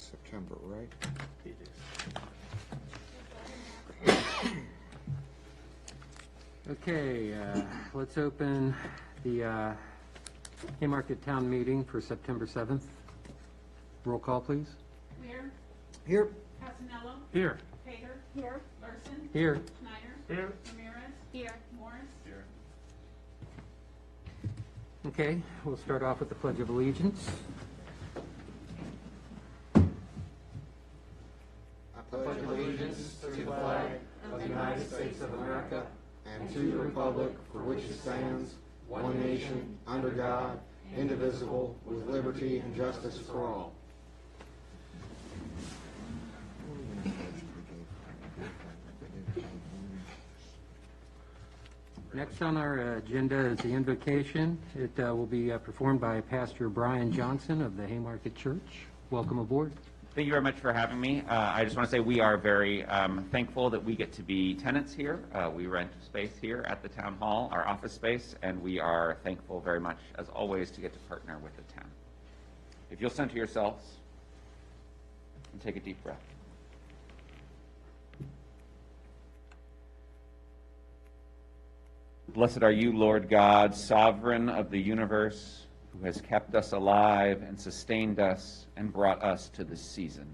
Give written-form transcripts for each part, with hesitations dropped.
September, right? Okay, let's open the Haymarket Town Meeting for September 7th. Roll call, please. Weir, Here. Casanello, Here. Pater. Here. Larson. Here. Schneider. Here. Ramirez. Here. Morris. Here. Okay, we'll start off with the Pledge of Allegiance. I pledge allegiance to the flag of the United States of America and to the republic for which it stands, one nation, under God, indivisible, with liberty and justice for all. Next on our agenda is the invocation. It will be performed by Pastor Brian Johnson of the Haymarket Church. Welcome aboard. Thank you very much for having me. I just want to say we are very thankful that we get to be tenants here. We rent space here at the town hall, our office space, and we are thankful very much, as always, to get to partner with the town. If you'll center yourselves and take a deep breath. Blessed are you, Lord God, sovereign of the universe, who has kept us alive and sustained us and brought us to this season.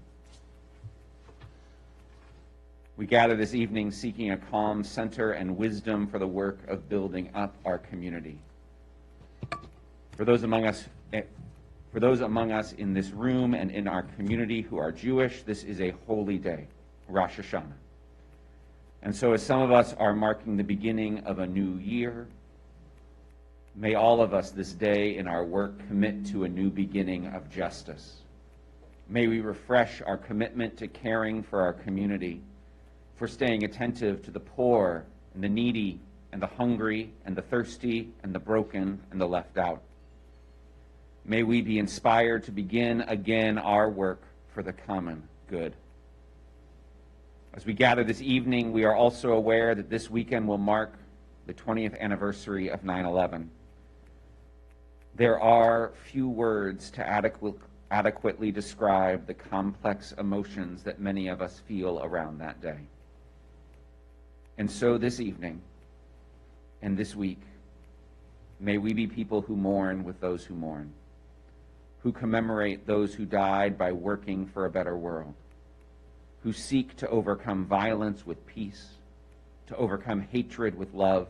We gather this evening seeking a calm center and wisdom for the work of building up our community. For those among us in this room and in our community who are Jewish, this is a holy day, Rosh Hashanah. And so as some of us are marking the beginning of a new year, may all of us this day in our work commit to a new beginning of justice. May we refresh our commitment to caring for our community, for staying attentive to the poor and the needy and the hungry and the thirsty and the broken and the left out. May we be inspired to begin again our work for the common good. As we gather this evening, we are also aware that this weekend will mark the 20th anniversary of 9/11. There are few words to adequately describe the complex emotions that many of us feel around that day. And so this evening and this week, may we be people who mourn with those who mourn, who commemorate those who died by working for a better world, who seek to overcome violence with peace, to overcome hatred with love,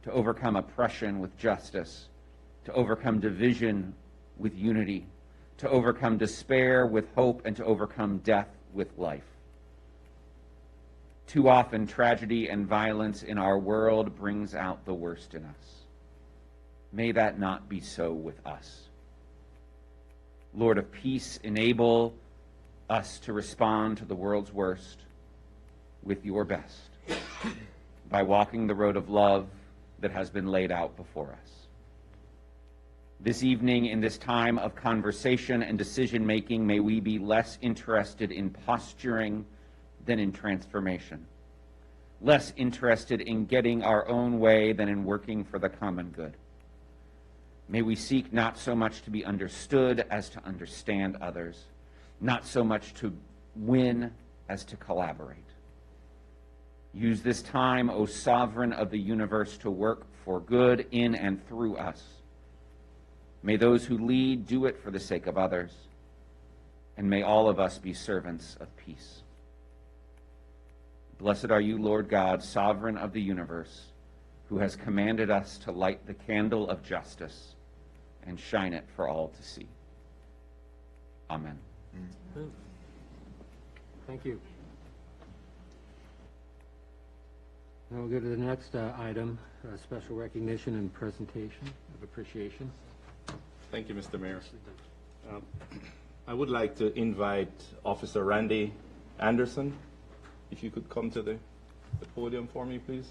to overcome oppression with justice, to overcome division with unity, to overcome despair with hope, and to overcome death with life. Too often, tragedy and violence in our world brings out the worst in us. May that not be so with us. Lord of peace, enable us to respond to the world's worst with your best by walking the road of love that has been laid out before us. This evening, in this time of conversation and decision-making, may we be less interested in posturing than in transformation, less interested in getting our own way than in working for the common good. May we seek not so much to be understood as to understand others, not so much to win as to collaborate. Use this time, O sovereign of the universe, to work for good in and through us. May those who lead do it for the sake of others, and may all of us be servants of peace. Blessed are you, Lord God, sovereign of the universe, who has commanded us to light the candle of justice and shine it for all to see. Amen. Thank you. Now we'll go to the next item, special recognition and presentation of appreciation. Thank you, Mr. Mayor. I would like to invite Officer Randy Anderson, if you could come to the podium for me, please.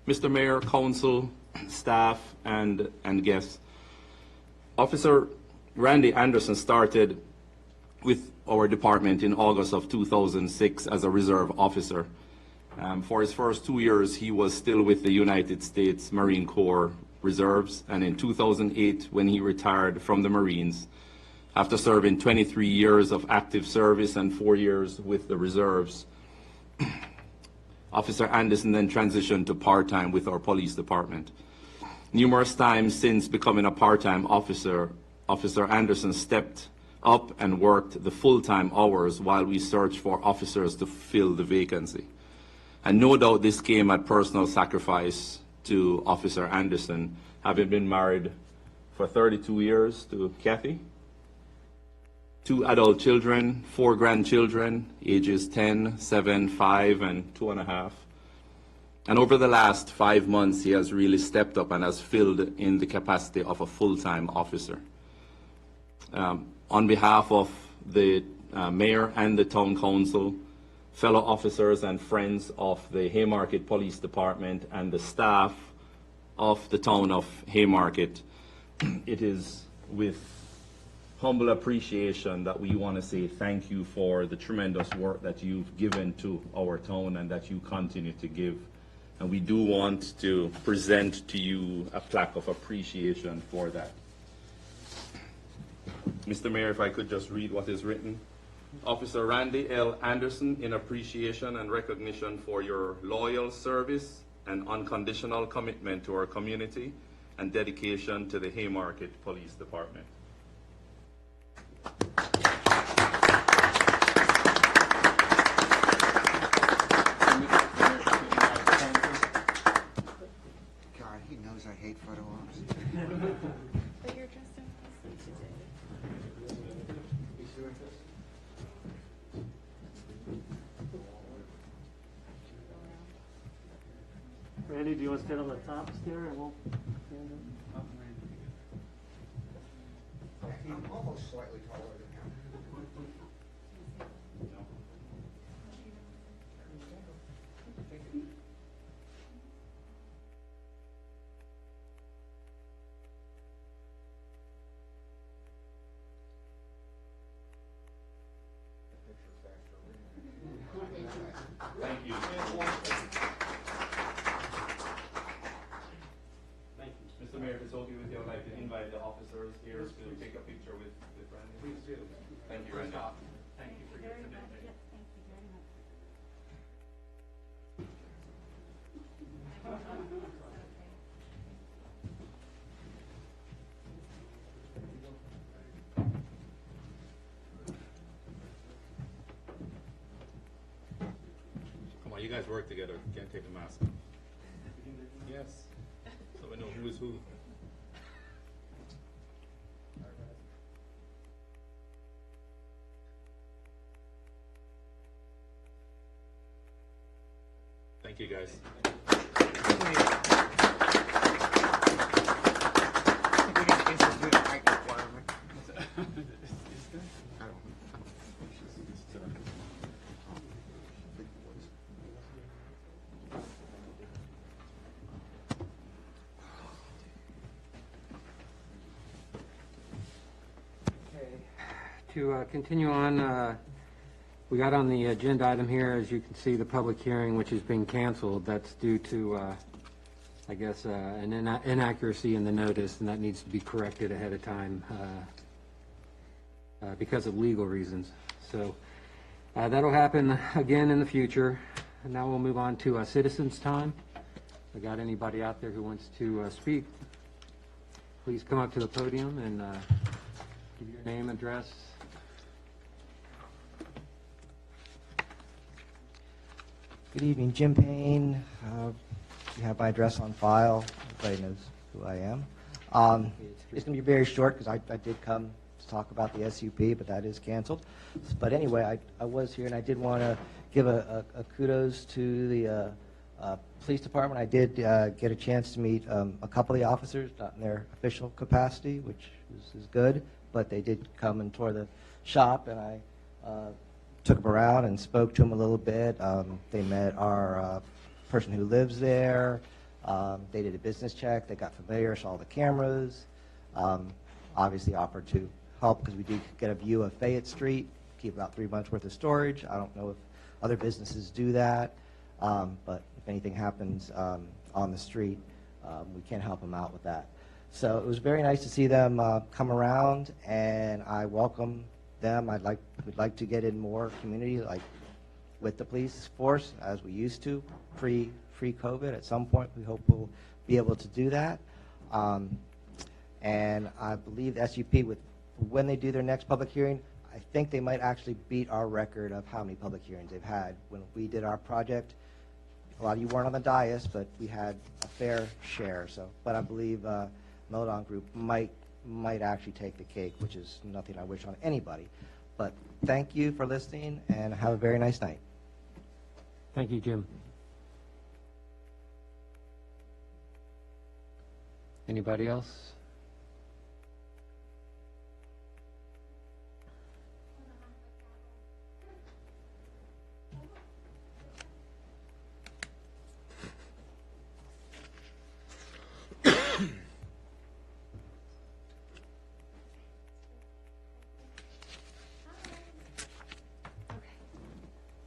Mr. Mayor, council, staff, and guests. Officer Randy Anderson started with our department in August of 2006 as a reserve officer. For his first 2 years, he was still with the United States Marine Corps Reserves, and in 2008, when he retired from the Marines, After serving 23 years of active service and 4 years with the reserves, Officer Anderson then transitioned to part-time with our police department. Numerous times since becoming a part-time officer, Officer Anderson stepped up and worked the full-time hours while we searched for officers to fill the vacancy. And no doubt this came at personal sacrifice to Officer Anderson, having been married for 32 years to Kathy. 2 adult children, 4 grandchildren, ages 10, 7, 5, and 2.5. And over the last 5 months, he has really stepped up and has filled in the capacity of a full-time officer. On behalf of the mayor and the town council, fellow officers and friends of the Haymarket Police Department and the staff of the town of Haymarket, it is with humble appreciation that we want to say thank you for the tremendous work that you've given to our town and that you continue to give. And we do want to present to you a plaque of appreciation for that. Mr. Mayor, if I could just read what is written. Officer Randy L. Anderson, in appreciation and recognition for your loyal service and unconditional commitment to our community and dedication to the Haymarket Police Department. God, he knows I hate photo ops. But you're dressed in custom today. Randy, do you want to stand on the top stair and we'll stand up? I'm almost slightly taller than him. Thank you. Mr. Mayor, if it's okay with you, I'd like to invite the officers here to take a picture with Randy. Please do. Thank you, Randy. Thank you for your Very much. commitment. Yes, thank you very much. Come on, you guys work together. You can't take the mask off. Yes. So we know who is who. Thank you, guys. To continue on, we got on the agenda item here, as you can see, the public hearing, which is being canceled. That's due to, I guess, an inaccuracy in the notice, and that needs to be corrected ahead of time because of legal reasons. So that'll happen again in the future. And now we'll move on to citizens' time. If I got anybody out there who wants to speak, please come up to the podium and give your name, address. Good evening, Jim Payne. You have my address on file. Everybody knows who I am. It's going to be very short because I did come to talk about the SUP, but that is canceled. But anyway, I was here and I did want to give a kudos to the police department. I did get a chance to meet a couple of the officers, not in their official capacity, which is good, but they did come and tour the shop, and I took them around and spoke to them a little bit. They met our person who lives there. They did a business check. They got familiar, saw the cameras. Obviously offered to help because we do get a view of Fayette Street, keep about 3 months worth of storage. I don't know if other businesses do that, but if anything happens on the street, we can help them out with that. So it was very nice to see them come around, and I welcome them. We'd like to get in more community, like with the police force, as we used to pre-COVID. At some point, we hope we'll be able to do that. And I believe the SUP, when they do their next public hearing, I think they might actually beat our record of how many public hearings they've had. When we did our project, a lot of you weren't on the dais, but we had a fair share. So, but I believe Melodon Group might actually take the cake, which is nothing I wish on anybody. But thank you for listening, and have a very nice night. Thank you, Jim. Anybody else?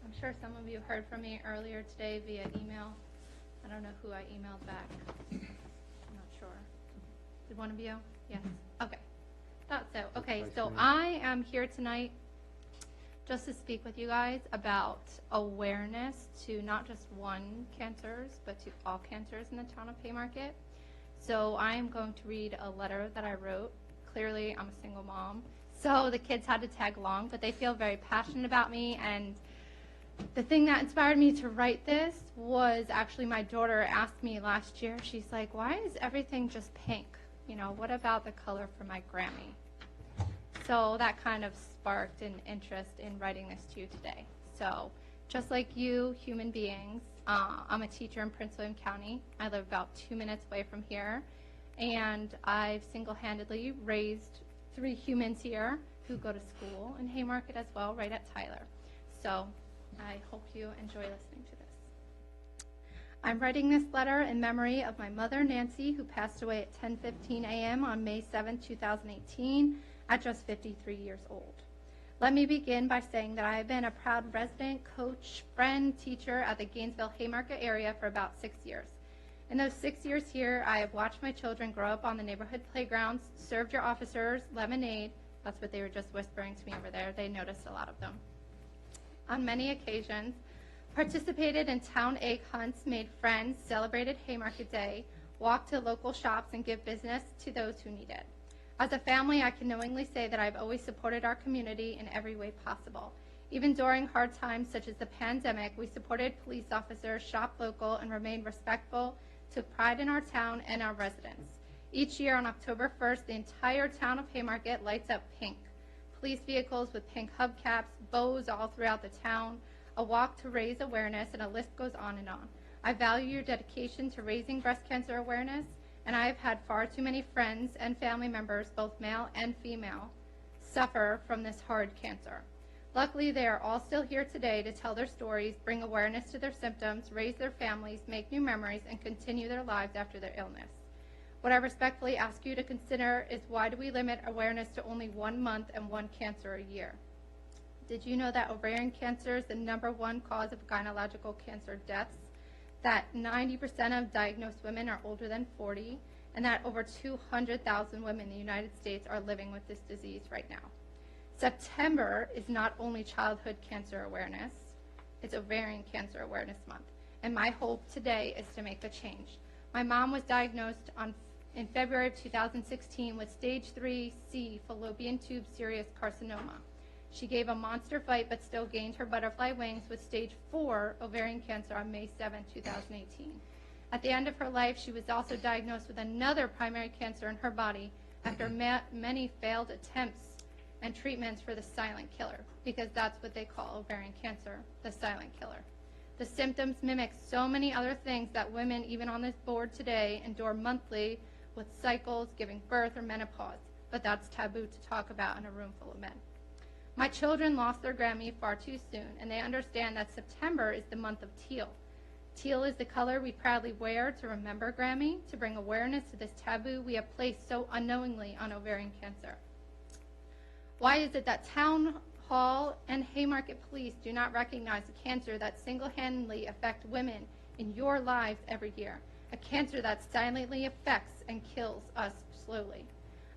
I'm sure some of you heard from me earlier today via email. I don't know who I emailed back. I'm not sure. Did one of you? Yes. Okay. Thought so. Okay, so I am here tonight just to speak with you guys about awareness to not just one cancers, but to all cancers in the town of Haymarket. So I am going to read a letter that I wrote. Clearly, I'm a single mom, so the kids had to tag along, but they feel very passionate about me. And the thing that inspired me to write this was actually my daughter asked me last year, she's like, why is everything just pink? You know, what about the color for my Grammy? So that kind of sparked an interest in writing this to you today. So just like you, human beings, I'm a teacher in Prince William County. I live about 2 minutes away from here. And I've single-handedly raised 3 humans here who go to school in Haymarket as well, right at Tyler. So I hope you enjoy listening to this. I'm writing this letter in memory of my mother, Nancy, who passed away at 10:15 a.m. on May 7, 2018, at just 53 years old. Let me begin by saying that I have been a proud resident, coach, friend, teacher at the Gainesville Haymarket area for about 6 years. In those 6 years here, I have watched my children grow up on the neighborhood playgrounds, served your officers lemonade. That's what they were just whispering to me over there. They noticed a lot of them. On many occasions, participated in town egg hunts, made friends, celebrated Haymarket Day, walked to local shops, and give business to those who need it. As a family, I can knowingly say that I've always supported our community in every way possible. Even during hard times such as the pandemic, we supported police officers, shopped local, and remained respectful, took pride in our town and our residents. Each year on October 1st, the entire town of Haymarket lights up pink. Police vehicles with pink hubcaps, bows all throughout the town, a walk to raise awareness, and a list goes on and on. I value your dedication to raising breast cancer awareness, and I have had far too many friends and family members, both male and female, suffer from this hard cancer. Luckily, they are all still here today to tell their stories, bring awareness to their symptoms, raise their families, make new memories, and continue their lives after their illness. What I respectfully ask you to consider is, why do we limit awareness to only 1 month and 1 cancer a year? Did you know that ovarian cancer is the #1 cause of gynecological cancer deaths, that 90% of diagnosed women are older than 40, and that over 200,000 women in the United States are living with this disease right now? September is not only childhood cancer awareness, it's ovarian cancer awareness month. And my hope today is to make a change. My mom was diagnosed in February of 2016 with stage 3C fallopian tube serous carcinoma. She gave a monster fight but still gained her butterfly wings with stage 4 ovarian cancer on May 7, 2018. At the end of her life, she was also diagnosed with another primary cancer in her body after many failed attempts and treatments for the silent killer, because that's what they call ovarian cancer, the silent killer. The symptoms mimic so many other things that women, even on this board today, endure monthly with cycles, giving birth, or menopause, but that's taboo to talk about in a room full of men. My children lost their Grammy far too soon, and they understand that September is the month of teal. Teal is the color we proudly wear to remember Grammy, to bring awareness to this taboo we have placed so unknowingly on ovarian cancer. Why is it that Town Hall and Haymarket Police do not recognize the cancer that single-handedly affects women in your lives every year? a cancer that silently affects and kills us slowly.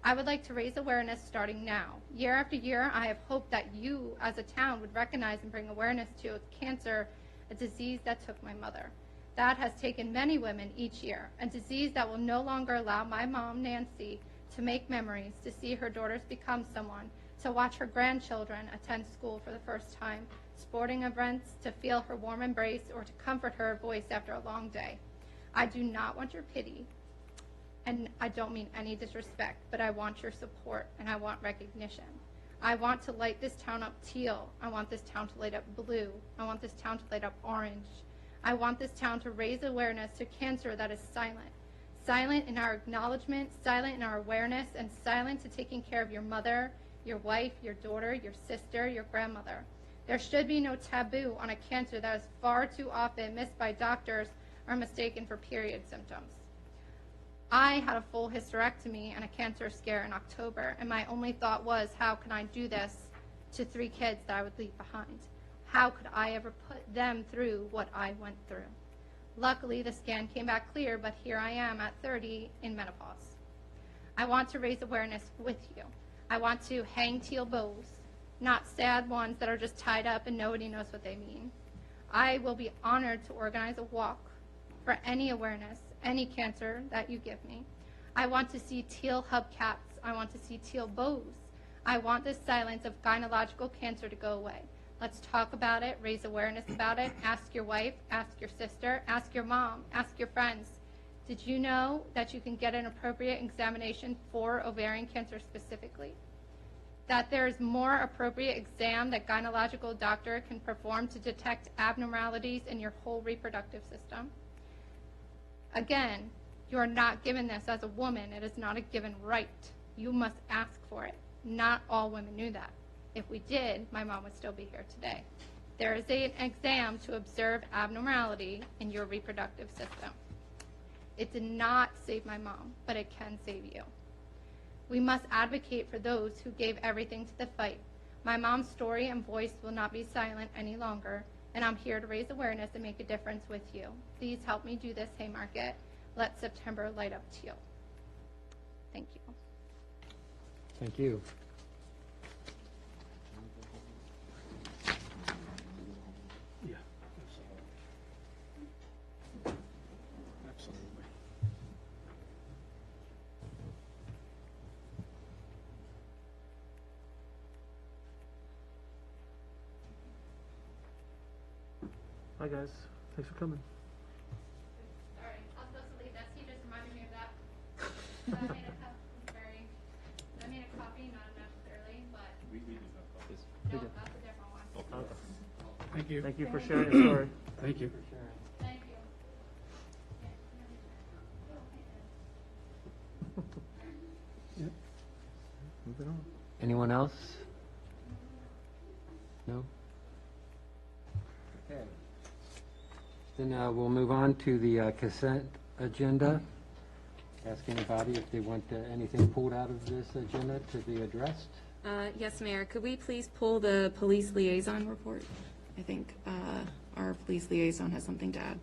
I would like to raise awareness starting now. Year after year, I have hoped that you, as a town, would recognize and bring awareness to cancer, a disease that took my mother. That has taken many women each year, a disease that will no longer allow my mom, Nancy, to make memories, to see her daughters become someone, to watch her grandchildren attend school for the first time, sporting events, to feel her warm embrace, or to comfort her voice after a long day. I do not want your pity, and I don't mean any disrespect, but I want your support, and I want recognition. I want to light this town up teal. I want this town to light up blue. I want this town to light up orange. I want this town to raise awareness to cancer that is silent. Silent in our acknowledgement, silent in our awareness, and silent to taking care of your mother, your wife, your daughter, your sister, your grandmother. There should be no taboo on a cancer that is far too often missed by doctors or mistaken for period symptoms. I had a full hysterectomy and a cancer scare in October, and my only thought was, how can I do this to 3 kids that I would leave behind? How could I ever put them through what I went through? Luckily, the scan came back clear, but here I am at 30 in menopause. I want to raise awareness with you. I want to hang teal bows, not sad ones that are just tied up and nobody knows what they mean. I will be honored to organize a walk for any awareness, any cancer that you give me. I want to see teal hubcaps. I want to see teal bows. I want this silence of gynecological cancer to go away. Let's talk about it, raise awareness about it. Ask your wife, ask your sister, ask your mom, ask your friends. Did you know that you can get an appropriate examination for ovarian cancer specifically? That there is more appropriate exam that gynecological doctor can perform to detect abnormalities in your whole reproductive system? Again, you are not given this as a woman. It is not a given right. You must ask for it. Not all women knew that. If we did, my mom would still be here today. There is an exam to observe abnormality in your reproductive system. It did not save my mom, but it can save you. We must advocate for those who gave everything to the fight. My mom's story and voice will not be silent any longer, and I'm here to raise awareness and make a difference with you. Please help me do this, Haymarket. Let September light up teal. Thank you. Thank you. Yeah, absolutely. Hi, guys. Thanks for coming. Sorry, I was supposed to leave this. He just reminded me of that. I made a copy, not necessarily, but no, that's a different one. Okay. Thank you. Thank you for sharing your story. Thank you. Thank you. Moving on. Anyone else? No? Okay. Then we'll move on to the consent agenda. Ask anybody if they want anything pulled out of this agenda to be addressed. Yes, Mayor, could we please pull the police liaison report? I think our police liaison has something to add.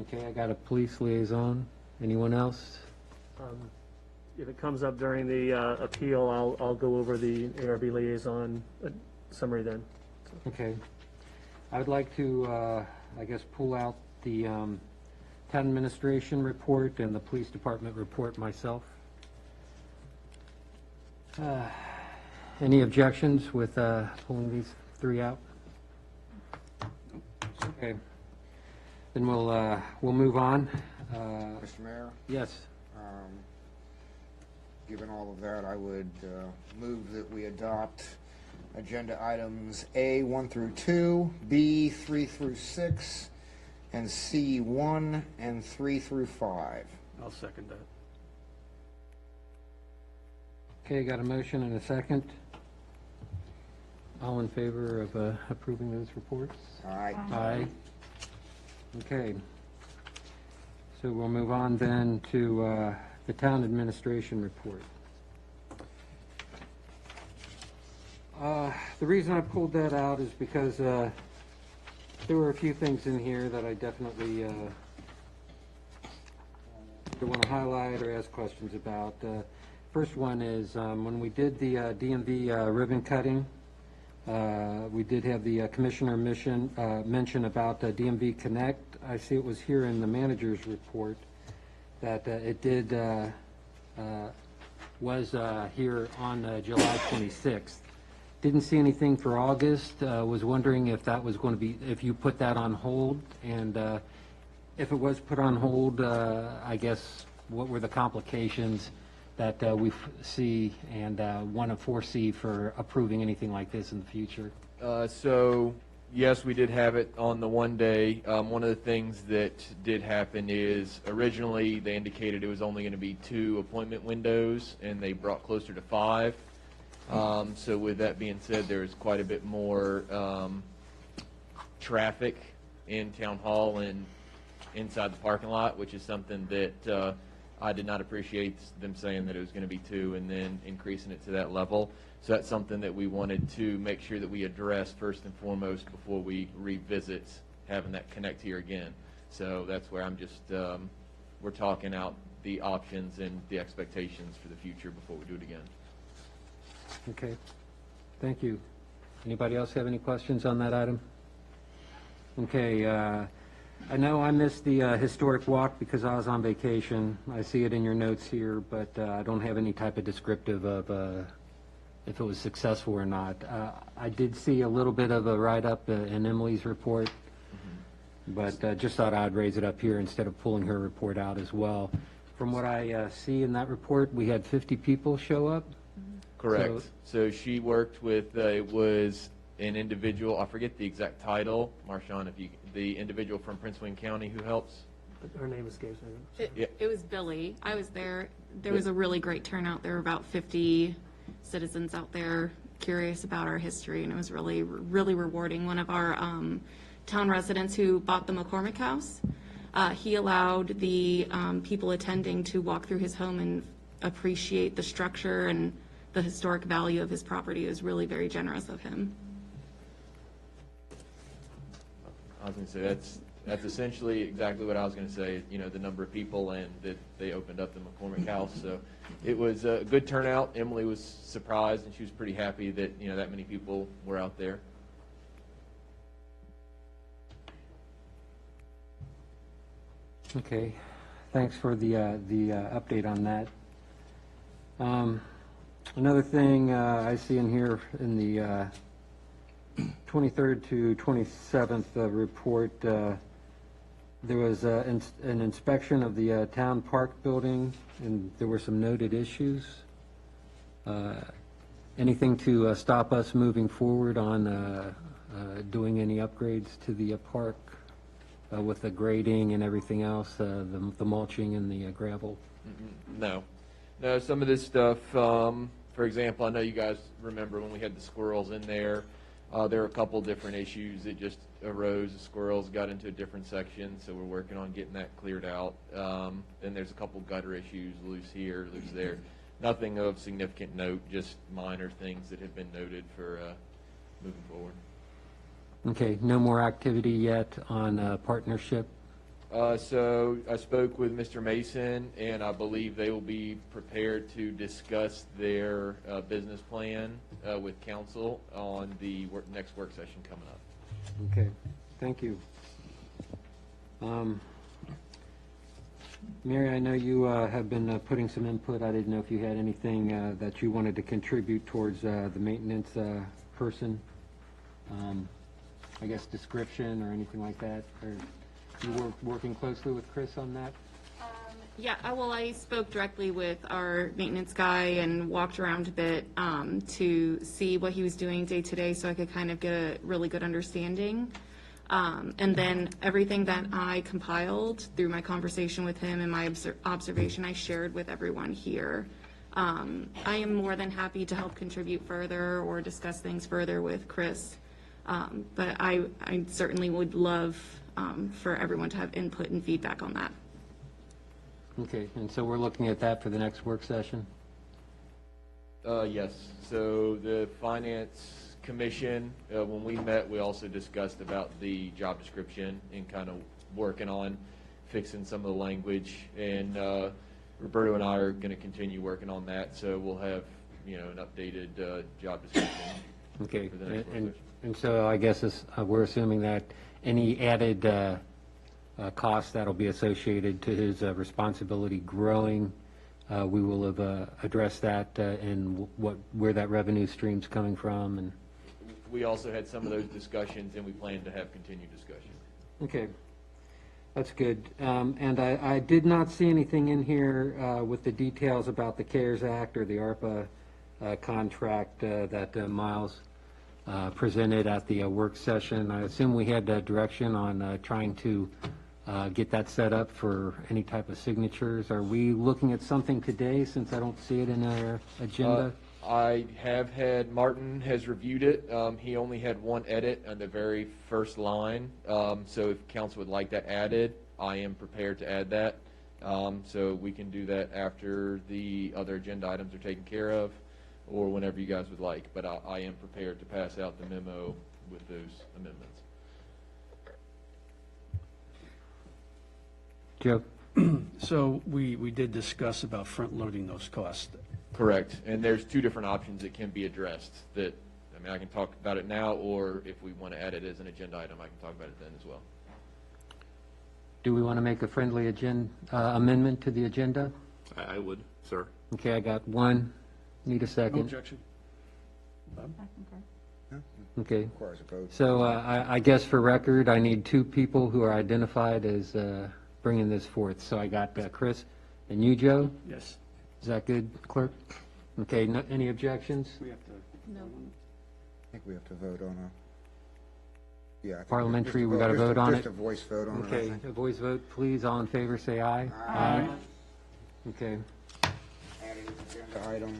Okay, I got a police liaison. Anyone else? If it comes up during the appeal, I'll go over the ARB liaison summary then. Okay. I would like to, I guess, pull out the town administration report and the police department report myself. Any objections with pulling these 3 out? Okay. Then we'll move on. Mr. Mayor, Yes. given all of that, I would move that we adopt agenda items A 1 through 2, B 3 through 6, and C 1 and 3 through 5. I'll second that. Okay, got a motion and a second. All in favor of approving those reports? All right. Aye. Okay. So we'll move on then to the town administration report. The reason I pulled that out is because there were a few things in here that I definitely I want to highlight or ask questions about. First one is, when we did the DMV ribbon cutting, we did have the commissioner mention about DMV Connect. I see it was here in the manager's report that it did, was here on July 26th. Didn't see anything for August. Was wondering if that was going to be, if you put that on hold, and if it was put on hold, I guess, what were the complications that we see and want to foresee for approving anything like this in the future? So, yes, we did have it on the one day. One of the things that did happen is originally they indicated it was only going to be 2 appointment windows, and they brought closer to 5. So with that being said, there's quite a bit more traffic in Town Hall and inside the parking lot, which is something that I did not appreciate them saying that it was going to be 2 and then increasing it to that level. So that's something that we wanted to make sure that we address first and foremost before we revisit having that connect here again. So that's where I'm just, we're talking out the options and the expectations for the future before we do it again. Okay, thank you. Anybody else have any questions on that item? Okay, I know I missed the historic walk because I was on vacation. I see it in your notes here, but I don't have any type of descriptive of if it was successful or not. I did see a little bit of a write-up in Emily's report, but just thought I'd raise it up here instead of pulling her report out as well. From what I see in that report, we had 50 people show up. Correct. So she worked with, it was an individual, I forget the exact title, Marshawn, if you, the individual from Prince William County who helps. Her name escapes me. It was Billy. I was there. There was a really great turnout. There were about 50 citizens out there curious about our history, and it was really, really rewarding. One of our town residents who bought the McCormick House, he allowed the people attending to walk through his home and appreciate the structure and the historic value of his property. It was really very generous of him. I was going to say, that's essentially exactly what I was going to say, you know, the number of people and that they opened up the McCormick House. So it was a good turnout. Emily was surprised, and she was pretty happy that, you know, that many people were out there. Okay, thanks for the update on that. Another thing I see in here in the 23rd to 27th report, there was an inspection of the town park building, and there were some noted issues. Anything to stop us moving forward on doing any upgrades to the park with the grading and everything else, the mulching and the gravel? No. No, some of this stuff, for example, I know you guys remember when we had the squirrels in there. There were a couple different issues that just arose. The squirrels got into a different section, so we're working on getting that cleared out. Then there's a couple gutter issues, loose here, loose there. Nothing of significant note, just minor things that have been noted for moving forward. Okay, no more activity yet on partnership? So I spoke with Mr. Mason, and I believe they will be prepared to discuss their business plan with council on the next work session coming up. Okay, thank you. Mary, I know you have been putting some input. I didn't know if you had anything that you wanted to contribute towards the maintenance person. I guess description or anything like that, or you were working closely with Chris on that? Yeah, well, I spoke directly with our maintenance guy and walked around a bit to see what he was doing day to day so I could kind of get a really good understanding. And then everything that I compiled through my conversation with him and my observation, I shared with everyone here. I am more than happy to help contribute further or discuss things further with Chris. But I certainly would love for everyone to have input and feedback on that. Okay, and so we're looking at that for the next work session? Yes. So the Finance Commission, when we met, we also discussed about the job description and kind of working on fixing some of the language, and Roberto and I are going to continue working on that, so we'll have, an updated job description. Okay, For the next work session. and so I guess we're assuming that any added costs that'll be associated to his responsibility growing, we will have addressed that and where that revenue stream's coming from, and, We also had some of those discussions, and we plan to have continued discussion. okay, that's good. And I did not see anything in here with the details about the CARES Act or the ARPA contract that Miles presented at the work session. I assume we had direction on trying to get that set up for any type of signatures. Are we looking at something today, since I don't see it in our agenda? I have had, Martin has reviewed it. He only had one edit on the very first line. So if council would like that added, I am prepared to add that. So we can do that after the other agenda items are taken care of, or whenever you guys would like. But I am prepared to pass out the memo with those amendments. Joe? So we did discuss about front-loading those costs. Correct. And there's two different options that can be addressed that, I can talk about it now, or if we want to add it as an agenda item, I can talk about it then as well. Do we want to make a friendly amendment to the agenda? I would, sir. Okay, I got one. Need a No second. objection. Okay. Requires a vote. So I guess for record, I need two people who are identified as bringing this forth. So I got Chris and you, Joe. Yes. Is that good, clerk? Okay, any objections? We have to. No. I think we have to vote on a, yeah. I think Parliamentary, just we gotta vote on Just it? a voice vote on it, I Okay, think. a voice vote, please. All in favor, say aye. Aye. Okay. Adding agenda item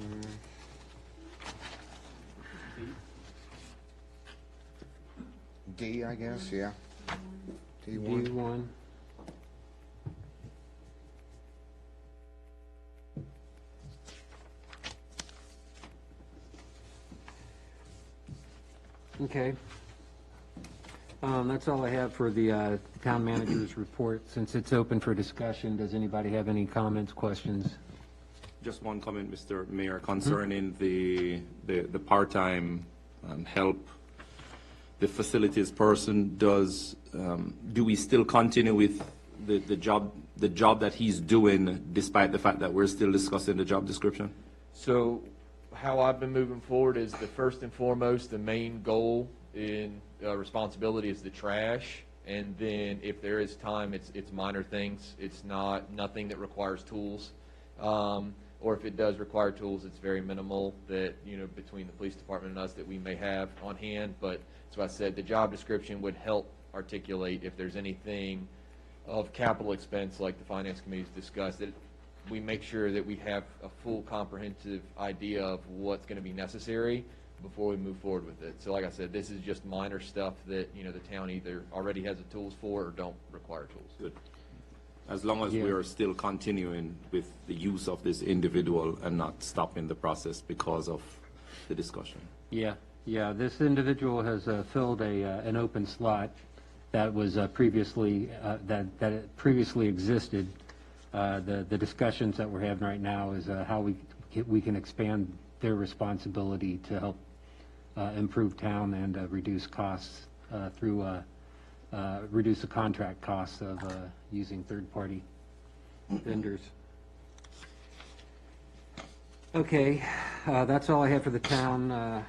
D, I guess, yeah. D1. D1. Okay. That's all I have for the town manager's report. Since it's open for discussion, does anybody have any comments, questions? Just one comment, Mr. Mayor, concerning the part-time help. The facilities person does, do we still continue with the job that he's doing despite the fact that we're still discussing the job description? So how I've been moving forward is the first and foremost, the main goal in responsibility is the trash. And then if there is time, it's minor things. It's nothing that requires tools. Or if it does require tools, it's very minimal that, between the police department and us that we may have on hand. But so I said the job description would help articulate if there's anything of capital expense like the finance committee's discussed, that we make sure that we have a full comprehensive idea of what's going to be necessary before we move forward with it. So like I said, this is just minor stuff that, the town either already has the tools for or don't require tools. Good. As long as Yeah. we are still continuing with the use of this individual and not stopping the process because of the discussion. Yeah, this individual has filled an open slot that was previously, that previously existed. The discussions that we're having right now is how we can expand their responsibility to help improve town and reduce costs through, reduce the contract costs of using third-party vendors. Okay, that's all I have for the town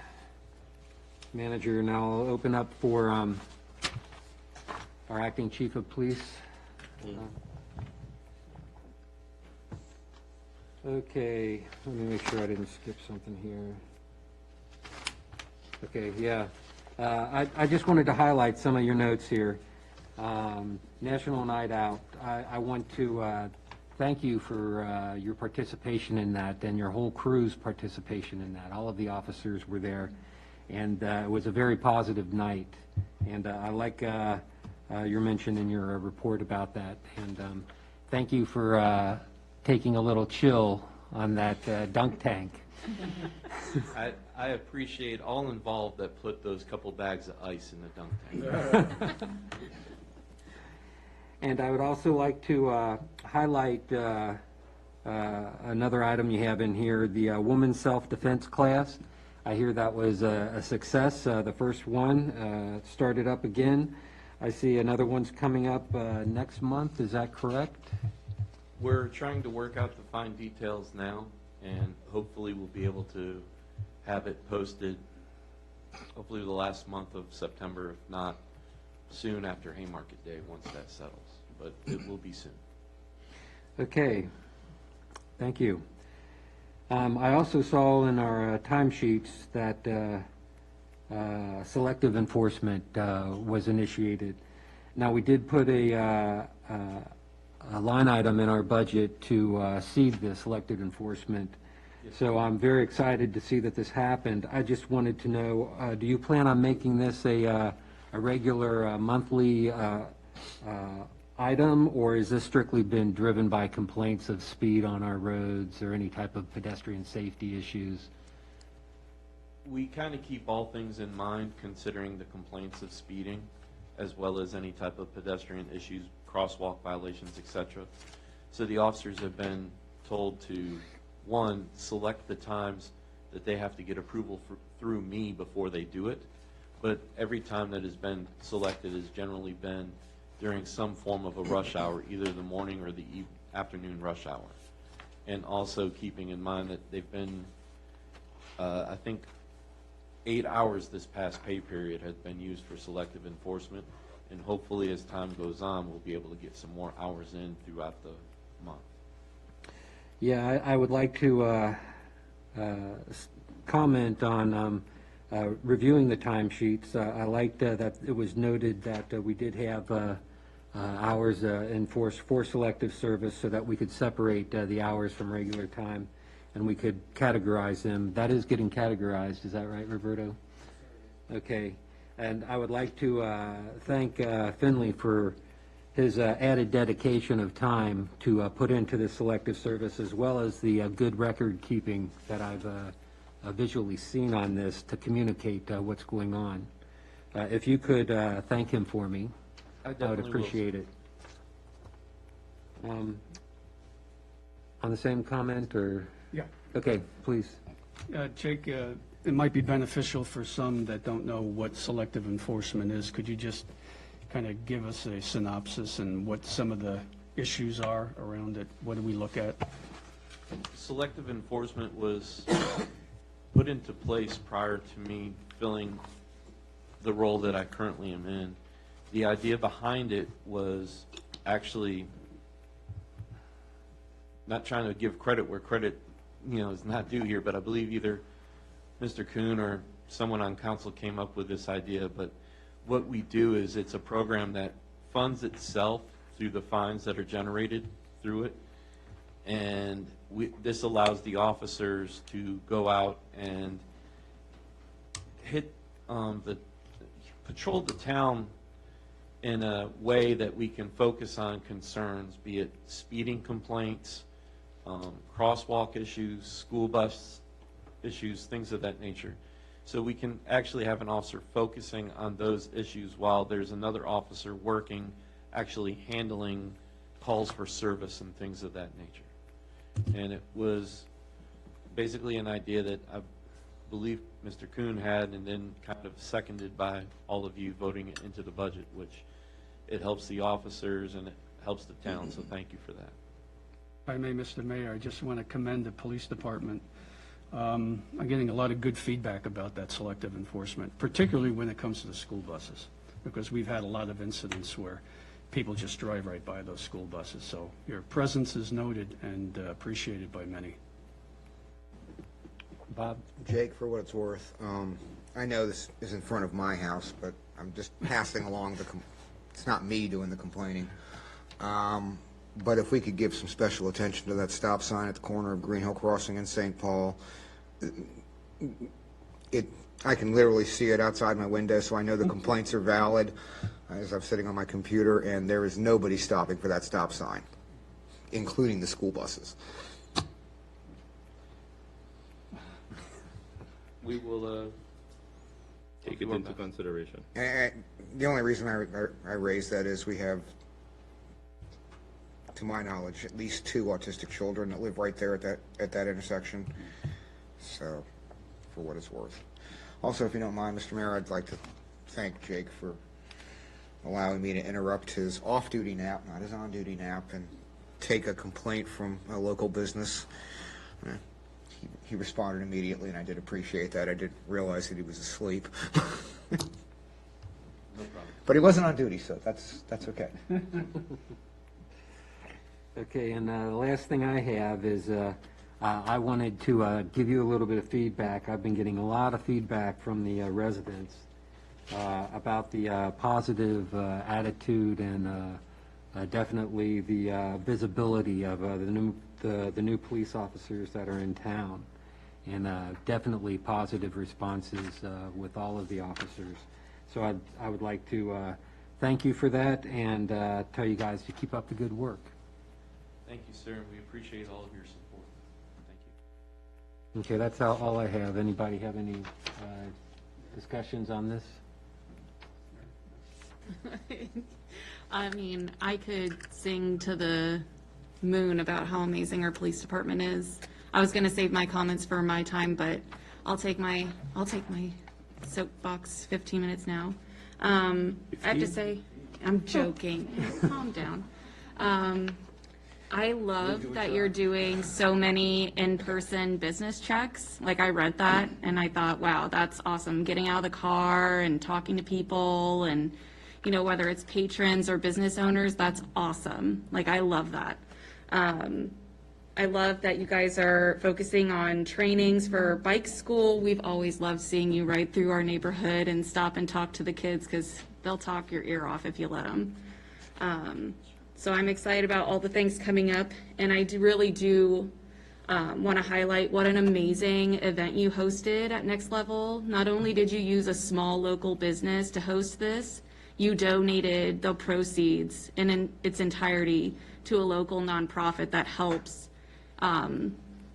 manager. Now I'll open up for our acting chief of police. Okay, let me make sure I didn't skip something here. Okay, yeah. I just wanted to highlight some of your notes here. National Night Out, I want to thank you for your participation in that and your whole crew's participation in that. All of the officers were there, and it was a very positive night. And I like your mention in your report about that. And thank you for taking a little chill on that dunk tank. I appreciate all involved that put those couple bags of ice in the dunk tank. And I would also like to highlight another item you have in here, the women's self-defense class. I hear that was a success. The first one started up again. I see another one's coming up next month. Is that correct? We're trying to work out the fine details now, and hopefully we'll be able to have it posted, hopefully the last month of September, if not soon after Haymarket Day, once that settles. But it will be soon. Okay, thank you. I also saw in our timesheets that selective enforcement was initiated. Now, we did put a line item in our budget to seed the selective enforcement. So I'm very excited to see that this happened. I just wanted to know, do you plan on making this a regular monthly item, or is this strictly been driven by complaints of speed on our roads or any type of pedestrian safety issues? We kind of keep all things in mind, considering the complaints of speeding, as well as any type of pedestrian issues, crosswalk violations, etc. So the officers have been told to, one, select the times that they have to get approval through me before they do it. But every time that has been selected has generally been during some form of a rush hour, either the morning or the afternoon rush hour. And also keeping in mind that they've been, I think, 8 hours this past pay period has been used for selective enforcement. And hopefully as time goes on, we'll be able to get some more hours in throughout the month. Yeah, I would like to comment on reviewing the timesheets. I liked that it was noted that we did have hours enforced for selective service so that we could separate the hours from regular time and we could categorize them. That is getting categorized, is that right, Roberto? Okay, and I would like to thank Finley for his added dedication of time to put into the selective service, as well as the good record keeping that I've visually seen on this to communicate what's going on. If you could thank him for me, I would appreciate it. On the same comment, or? Yeah. Okay, please. Jake, it might be beneficial for some that don't know what selective enforcement is. Could you just kind of give us a synopsis and what some of the issues are around it? What do we look at? Selective enforcement was put into place prior to me filling the role that I currently am in. The idea behind it was actually not trying to give credit where credit, is not due here, but I believe either Mr. Kuhn or someone on council came up with this idea. But what we do is it's a program that funds itself through the fines that are generated through it. And this allows the officers to go out and patrol the town in a way that we can focus on concerns, be it speeding complaints, crosswalk issues, school bus issues, things of that nature. So we can actually have an officer focusing on those issues while there's another officer working, actually handling calls for service and things of that nature. And it was basically an idea that I believe Mr. Kuhn had, and then kind of seconded by all of you voting it into the budget, which it helps the officers and it helps the town, so thank you for that. If I may, Mr. Mayor, I just want to commend the police department. I'm getting a lot of good feedback about that selective enforcement, particularly when it comes to the school buses, because we've had a lot of incidents where people just drive right by those school buses. So your presence is noted and appreciated by many. Bob? Jake, for what it's worth, I know this is in front of my house, but I'm just passing along it's not me doing the complaining. But if we could give some special attention to that stop sign at the corner of Green Hill Crossing and St. Paul, I can literally see it outside my window, so I know the complaints are valid as I'm sitting on my computer, and there is nobody stopping for that stop sign, including the school buses. We will Take it into consideration. And the only reason I raise that is we have to my knowledge, at least 2 autistic children that live right there at that intersection. So, for what it's worth. Also, if you don't mind, Mr. Mayor, I'd like to thank Jake for allowing me to interrupt his off-duty nap, not his on-duty nap, and take a complaint from a local business. He responded immediately, and I did appreciate that. I didn't realize that he was asleep. No problem. But he wasn't on duty, so that's okay. Okay, and the last thing I have is I wanted to give you a little bit of feedback. I've been getting a lot of feedback from the residents about the positive attitude and definitely the visibility of the new police officers that are in town, and definitely positive responses with all of the officers. So I would like to thank you for that and tell you guys to keep up the good work. Thank you, sir, and we appreciate all of your support. Thank you. Okay, that's all I have. Anybody have any discussions on this? I mean, I could sing to the moon about how amazing our police department is. I was going to save my comments for my time, but I'll take my soapbox 15 minutes now. I have to say, I'm joking. Calm down. I love that you're doing so many in-person business checks. Like, I read that and I thought, wow, that's awesome. Getting out of the car and talking to people and, you know, whether it's patrons or business owners, that's awesome. Like, I love that. I love that you guys are focusing on trainings for bike school. We've always loved seeing you ride through our neighborhood and stop and talk to the kids because they'll talk your ear off if you let them. So I'm excited about all the things coming up, and I really do want to highlight what an amazing event you hosted at Next Level. Not only did you use a small local business to host this, you donated the proceeds in its entirety to a local nonprofit that helps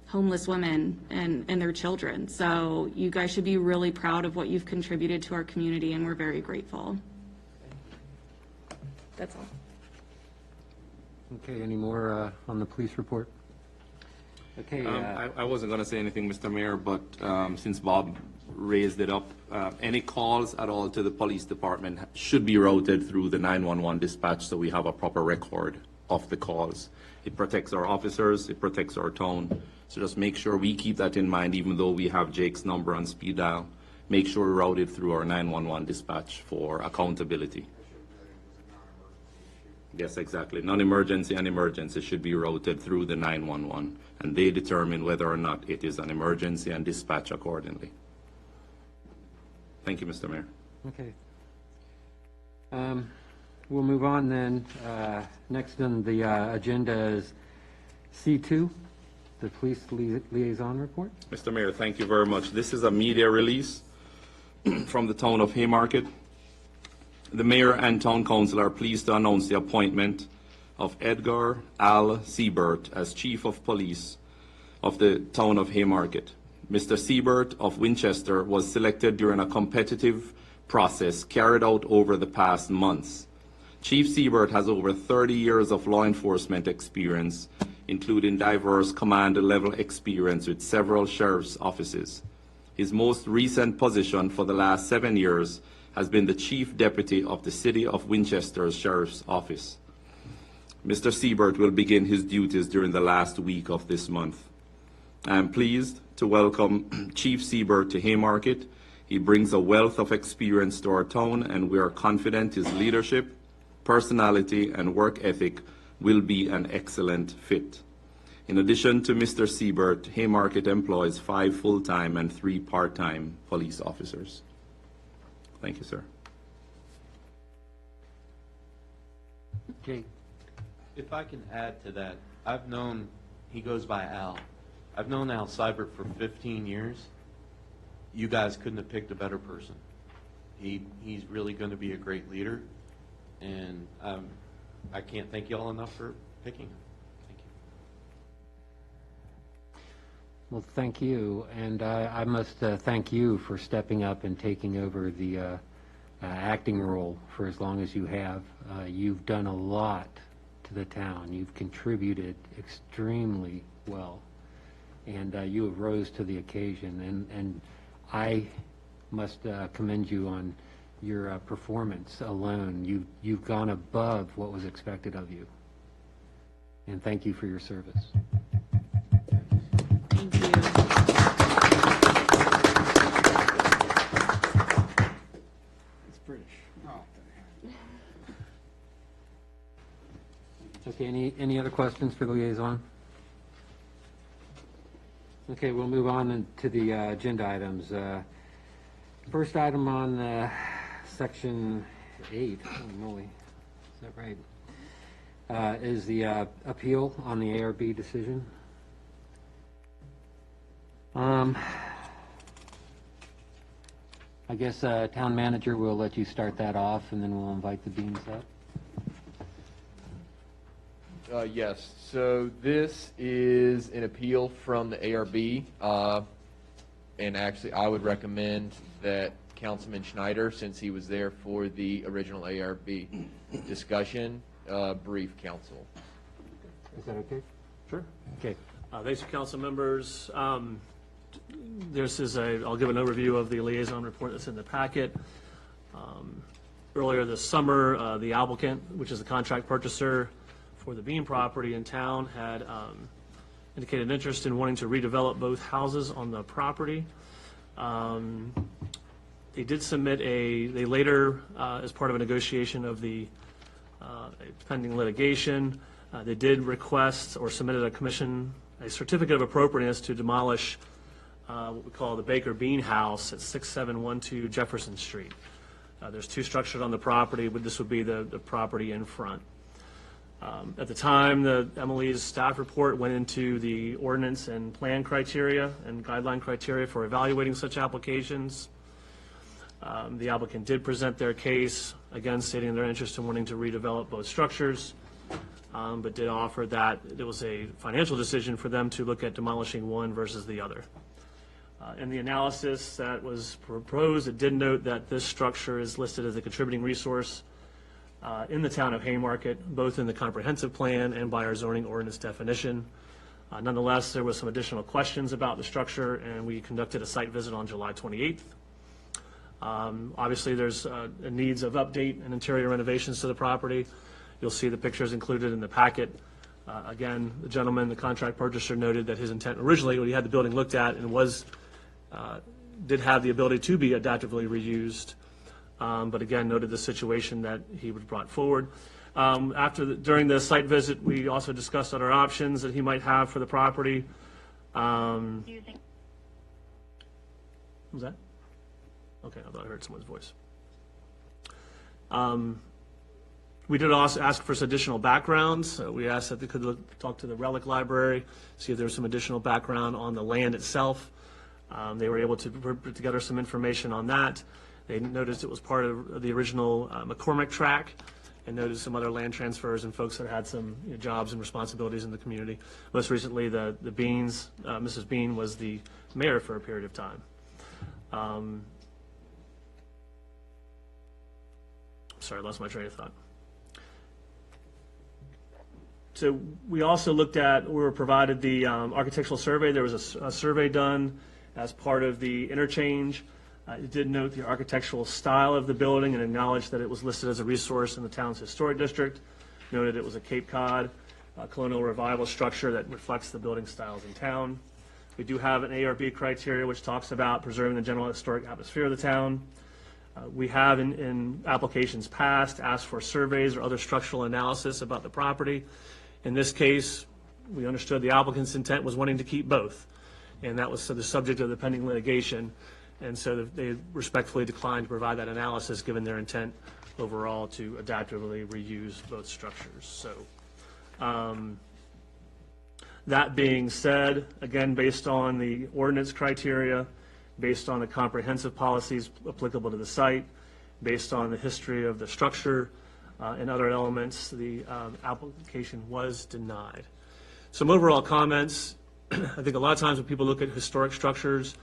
homeless women and their children. So you guys should be really proud of what you've contributed to our community, and we're very grateful. That's all. Okay, any more on the police report? Okay. I wasn't going to say anything, Mr. Mayor, but since Bob raised it up, any calls at all to the police department should be routed through the 911 dispatch so we have a proper record of the calls. It protects our officers, it protects our town. So just make sure we keep that in mind, even though we have Jake's number on speed dial. Make sure we route it through our 911 dispatch for accountability. Yes, exactly. Non-emergency and emergency should be routed through the 911, and they determine whether or not it is an emergency and dispatch accordingly. Thank you, Mr. Mayor. Okay. We'll move on then. Next on the agenda is C2, the police liaison report. Mr. Mayor, thank you very much. This is a media release from the town of Haymarket. The mayor and town council are pleased to announce the appointment of Edgar Al Siebert as chief of police of the town of Haymarket. Mr. Siebert of Winchester was selected during a competitive process carried out over the past months. Chief Siebert has over 30 years of law enforcement experience, including diverse command-level experience with several sheriff's offices. His most recent position for the last 7 years has been the Chief Deputy of the City of Winchester's Sheriff's Office. Mr. Siebert will begin his duties during the last week of this month. I am pleased to welcome Chief Siebert to Haymarket. He brings a wealth of experience to our town, and we are confident his leadership, personality, and work ethic will be an excellent fit. In addition to Mr. Siebert, Haymarket employs 5 full-time and 3 part-time police officers. Thank you, sir. Jake. If I can add to that, I've known, he goes by Al. I've known Al Siebert for 15 years. You guys couldn't have picked a better person. He's really going to be a great leader, and I can't thank you all enough for picking him. Thank you. Well, thank you, and I must thank you for stepping up and taking over the acting role for as long as you have. You've done a lot to the town. You've contributed extremely well, and you have rose to the occasion, and I must commend you on your performance alone. You've gone above what was expected of you, and thank you for your service. Thank you. It's British. Okay, any other questions for the liaison? Okay, we'll move on to the agenda items. First item on section 8, holy moly, is that right? Is the appeal on the ARB decision. I guess town manager will let you start that off, and then we'll invite the Beans up. Yes, so this is an appeal from the ARB, and actually I would recommend that Councilman Schneider, since he was there for the original ARB discussion, brief council. Is that okay? Sure. Okay. Thanks, council members. I'll give an overview of the liaison report that's in the packet. Earlier this summer, the applicant, which is the contract purchaser for the Bean property in town, had indicated interest in wanting to redevelop both houses on the property. They did submit they later, as part of a negotiation of the pending litigation, they did request or submitted a certificate of appropriateness to demolish what we call the Baker Bean House at 6712 Jefferson Street. There's two structures on the property, but this would be the property in front. At the time, the MLE's staff report went into the ordinance and plan criteria and guideline criteria for evaluating such applications. The applicant did present their case, again stating their interest in wanting to redevelop both structures, but did offer that it was a financial decision for them to look at demolishing one versus the other. In the analysis that was proposed, it did note that this structure is listed as a contributing resource in the town of Haymarket, both in the comprehensive plan and by our zoning ordinance definition. Nonetheless, there was some additional questions about the structure, and we conducted a site visit on July 28th. Obviously, there's needs of update and interior renovations to the property. You'll see the pictures included in the packet. Again, the gentleman, the contract purchaser, noted that his intent originally, when he had the building looked at, and did have the ability to be adaptively reused, but again, noted the situation that he would brought forward. During the site visit, we also discussed other options that he might have for the property. What was that? Okay, I thought I heard someone's voice. We did also ask for some additional backgrounds. We asked that they could talk to the Relic Library, see if there was some additional background on the land itself. They were able to put together some information on that. They noticed it was part of the original McCormick tract, and noticed some other land transfers and folks that had some jobs and responsibilities in the community. Most recently, the Beans, Mrs. Bean was the mayor for a period of time. Sorry, I lost my train of thought. So we also we were provided the architectural survey. There was a survey done as part of the interchange. It did note the architectural style of the building and acknowledged that it was listed as a resource in the town's historic district. Noted it was a Cape Cod colonial revival structure that reflects the building styles in town. We do have an ARB criteria which talks about preserving the general historic atmosphere of the town. We have in applications past asked for surveys or other structural analysis about the property. In this case, we understood the applicant's intent was wanting to keep both, and that was the subject of the pending litigation, and so they respectfully declined to provide that analysis given their intent overall to adaptively reuse both structures. So that being said, again, based on the ordinance criteria, based on the comprehensive policies applicable to the site, based on the history of the structure and other elements, the application was denied. Some overall comments. I think a lot of times when people look at historic structures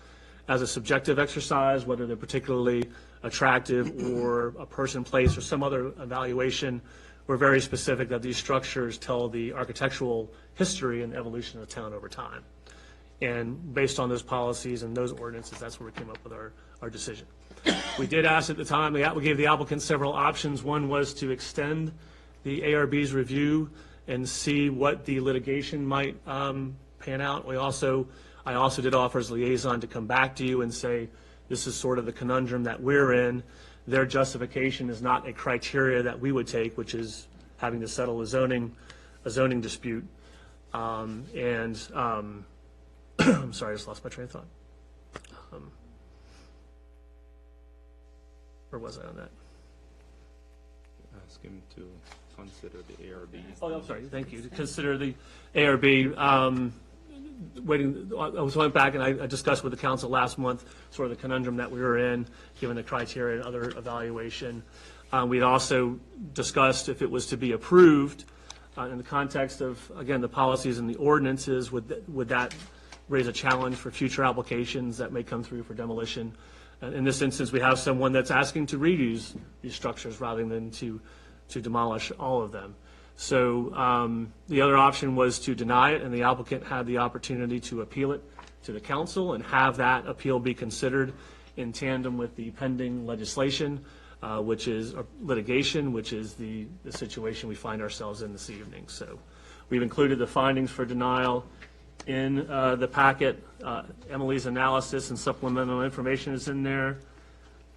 as a subjective exercise, whether they're particularly attractive or a person, place, or some other evaluation, we're very specific that these structures tell the architectural history and evolution of the town over time. And based on those policies and those ordinances, that's where we came up with our decision. We did ask at the time, we gave the applicant several options. One was to extend the ARB's review and see what the litigation might pan out. I also did offer as liaison to come back to you and say, this is sort of the conundrum that we're in. Their justification is not a criteria that we would take, which is having to settle a zoning dispute. I'm sorry, I just lost my train of thought. Where was I on that? Ask him to consider the ARB. Oh, I'm sorry, thank you. To consider the ARB, I went back and I discussed with the council last month sort of the conundrum that we were in, given the criteria and other evaluation. We'd also discussed if it was to be approved in the context of, again, the policies and the ordinances, would that raise a challenge for future applications that may come through for demolition? In this instance, we have someone that's asking to reuse these structures rather than to demolish all of them. So the other option was to deny it, and the applicant had the opportunity to appeal it to the council and have that appeal be considered in tandem with the pending legislation, which is litigation, which is the situation we find ourselves in this evening. So we've included the findings for denial in the packet. Emily's analysis and supplemental information is in there.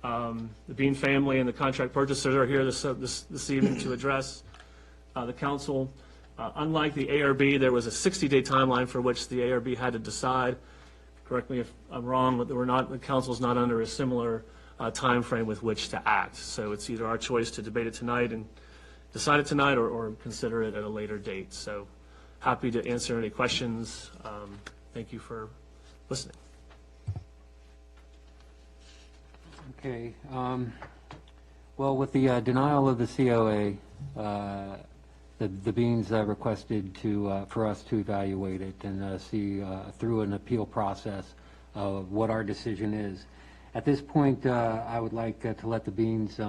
The Bean family and the contract purchasers are here this evening to address the council. Unlike the ARB, there was a 60-day timeline for which the ARB had to decide. Correct me if I'm wrong, but the council's not under a similar time frame with which to act. So it's either our choice to debate it tonight and decide it tonight, or consider it at a later date. So happy to answer any questions. Thank you for listening. Okay. Well, with the denial of the COA, the Beans requested for us to evaluate it and see through an appeal process of what our decision is. At this point, I would like to let the Beans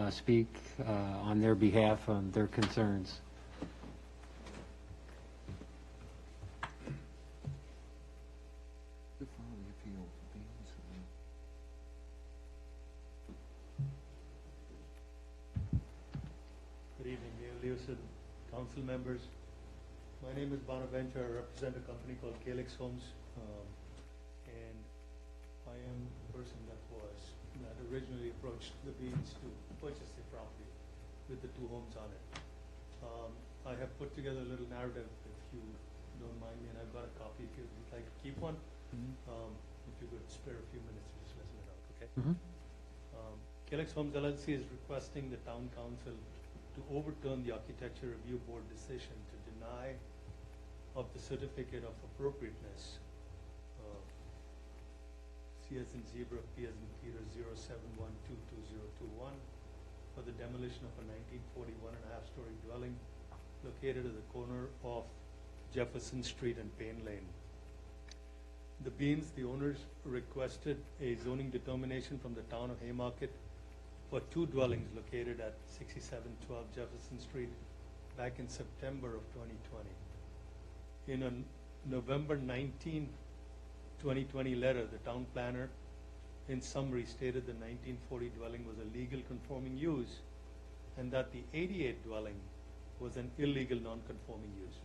speak on their behalf, on their concerns. Good evening, Mayor Lewison, council members. My name is Bonaventure. I represent a company called Calyx Homes, and I am the person that originally approached the Beans to purchase the property with the two homes on it. I have put together a little narrative, if you don't mind me, and I've got a copy if you'd like to keep one. If you could spare a few minutes to just listen it out, okay? Calyx Homes LLC is requesting the town council to overturn the Architecture Review Board decision to deny of the certificate of appropriateness, C as in zebra, P as in Peter, 07122021, for the demolition of a 1941 and a half story dwelling located at the corner of Jefferson Street and Payne Lane. The Beans, the owners, requested a zoning determination from the town of Haymarket for two dwellings located at 6712 Jefferson Street back in September of 2020. In a November 19, 2020 letter, the town planner in summary stated the 1940 dwelling was a legal conforming use and that the 88 dwelling was an illegal non-conforming use.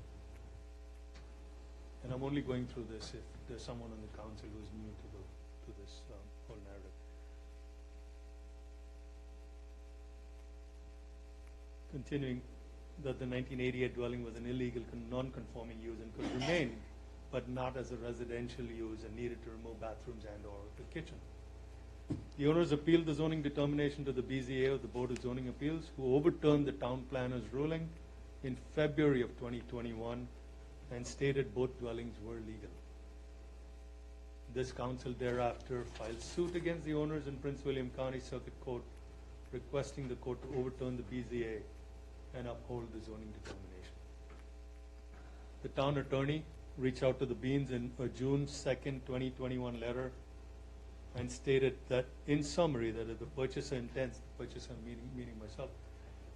And I'm only going through this if there's someone on the council who's new to this whole narrative. Continuing, that the 1988 dwelling was an illegal non-conforming use and could remain, but not as a residential use, and needed to remove bathrooms and/or the kitchen. The owners appealed the zoning determination to the BZA, or the Board of Zoning Appeals, who overturned the town planner's ruling in February of 2021 and stated both dwellings were legal. This council thereafter filed suit against the owners in Prince William County Circuit Court, requesting the court to overturn the BZA and uphold the zoning determination. The town attorney reached out to the Beans in a June 2nd, 2021 letter and stated that, in summary, that if the purchaser intends, the purchaser meaning myself,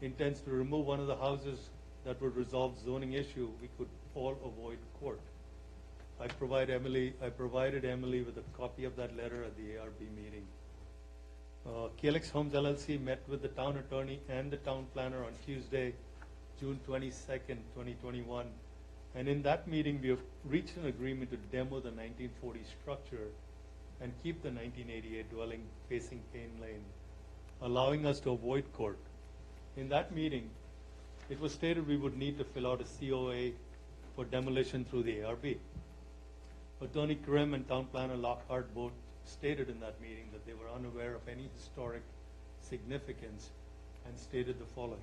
intends to remove one of the houses that would resolve zoning issue, we could all avoid court. I provided Emily with a copy of that letter at the ARB meeting. Calyx Homes LLC met with the town attorney and the town planner on Tuesday, June 22nd, 2021. And in that meeting, we have reached an agreement to demo the 1940 structure and keep the 1988 dwelling facing Payne Lane, allowing us to avoid court. In that meeting, it was stated we would need to fill out a COA for demolition through the ARB. Attorney Krim and Town Planner Lockhart both stated in that meeting that they were unaware of any historic significance and stated the following.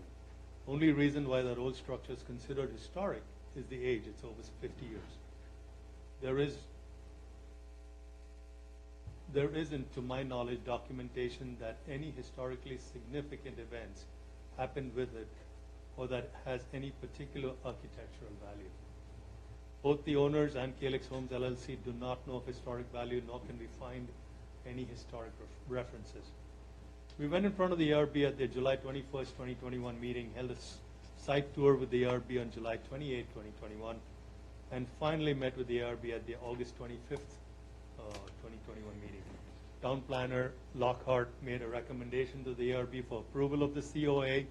Only reason why that old structure is considered historic is the age. It's over 50 years. There isn't, to my knowledge, documentation that any historically significant events happened with it or that has any particular architectural value. Both the owners and Calyx Homes LLC do not know of historic value, nor can we find any historic references. We went in front of the ARB at their July 21st, 2021 meeting, held a site tour with the ARB on July 28, 2021, and finally met with the ARB at the August 25th, 2021 meeting. Town Planner Lockhart made a recommendation to the ARB for approval of the COA,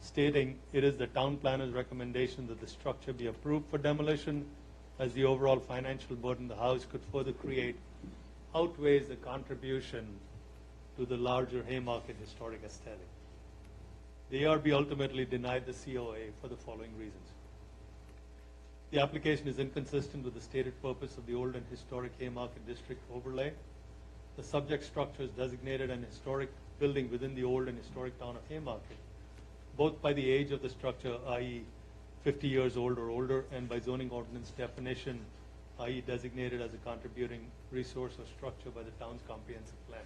stating it is the town planner's recommendation that the structure be approved for demolition, as the overall financial burden the house could further create outweighs the contribution to the larger Haymarket historic aesthetic. The ARB ultimately denied the COA for the following reasons. The application is inconsistent with the stated purpose of the old and historic Haymarket district overlay. The subject structure is designated an historic building within the old and historic town of Haymarket, both by the age of the structure, i.e. 50 years old or older, and by zoning ordinance definition, i.e. designated as a contributing resource or structure by the town's comprehensive plan.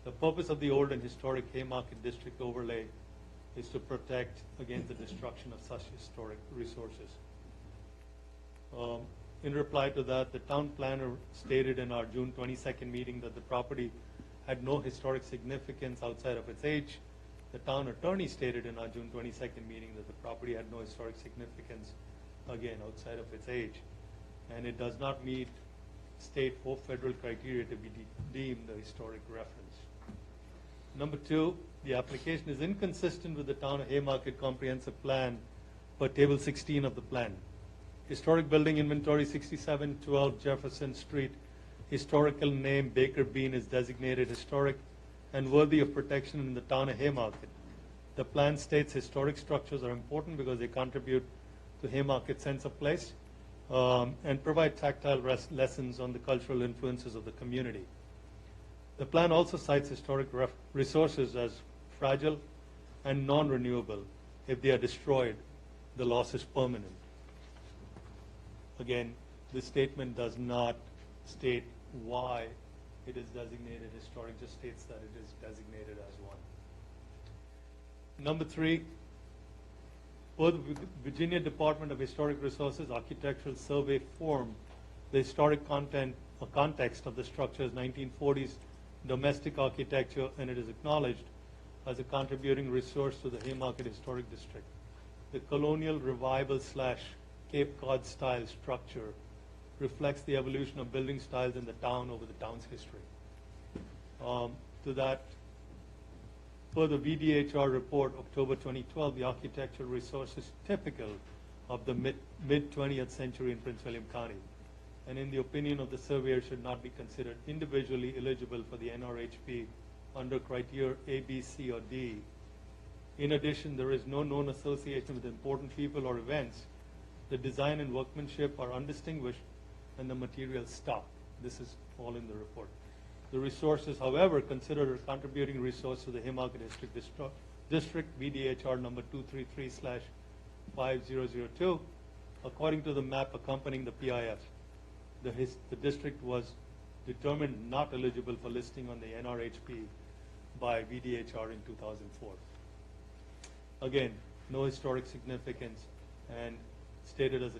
The purpose of the old and historic Haymarket district overlay is to protect against the destruction of such historic resources. In reply to that, the town planner stated in our June 22nd meeting that the property had no historic significance outside of its age. The town attorney stated in our June 22nd meeting that the property had no historic significance, again, outside of its age, and it does not meet state or federal criteria to be deemed a historic reference. Number two, the application is inconsistent with the town of Haymarket comprehensive plan per table 16 of the plan. Historic building inventory 6712 Jefferson Street, historical name Baker Bean is designated historic and worthy of protection in the town of Haymarket. The plan states historic structures are important because they contribute to Haymarket's sense of place and provide tactile lessons on the cultural influences of the community. The plan also cites historic resources as fragile and non-renewable. If they are destroyed, the loss is permanent. Again, this statement does not state why it is designated historic, just states that it is designated as one. Number three, per the Virginia Department of Historic Resources Architectural Survey form, the historic context of the structure is 1940s domestic architecture, and it is acknowledged as a contributing resource to the Haymarket Historic District. The colonial revival / Cape Cod style structure reflects the evolution of building styles in the town over the town's history. To that, per the VDHR report, October 2012, the architectural resource is typical of the mid-20th century in Prince William County, and in the opinion of the surveyor, should not be considered individually eligible for the NRHP under criteria A, B, C, or D. In addition, there is no known association with important people or events. The design and workmanship are undistinguished, and the materials stop. This is all in the report. The resources, however, considered a contributing resource to the Haymarket District VDHR number 233/5002, according to the map accompanying the PIF. The district was determined not eligible for listing on the NRHP by VDHR in 2004. Again, no historic significance and stated as a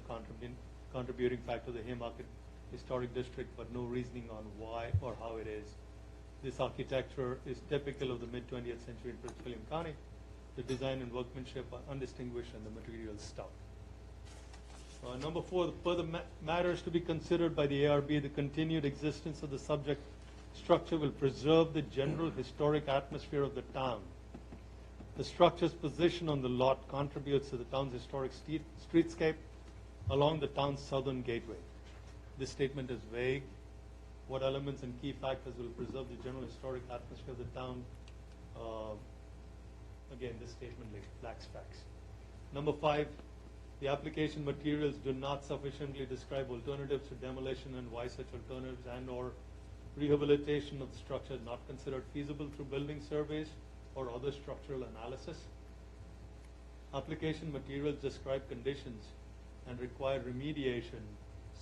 contributing factor to the Haymarket Historic District, but no reasoning on why or how it is. This architecture is typical of the mid-20th century in Prince William County the design and workmanship are undistinguished and the material stout. Number 4, the further matters to be considered by the ARB, the continued existence of the subject structure will preserve the general historic atmosphere of the town. The structure's position on the lot contributes to the town's historic streetscape along the town's southern gateway. This statement is vague. What elements and key factors will preserve the general historic atmosphere of the town? Again, this statement lacks facts. Number 5, the application materials do not sufficiently describe alternatives to demolition and why such alternatives and/or rehabilitation of the structure is not considered feasible through building surveys or other structural analysis. Application materials describe conditions and require remediation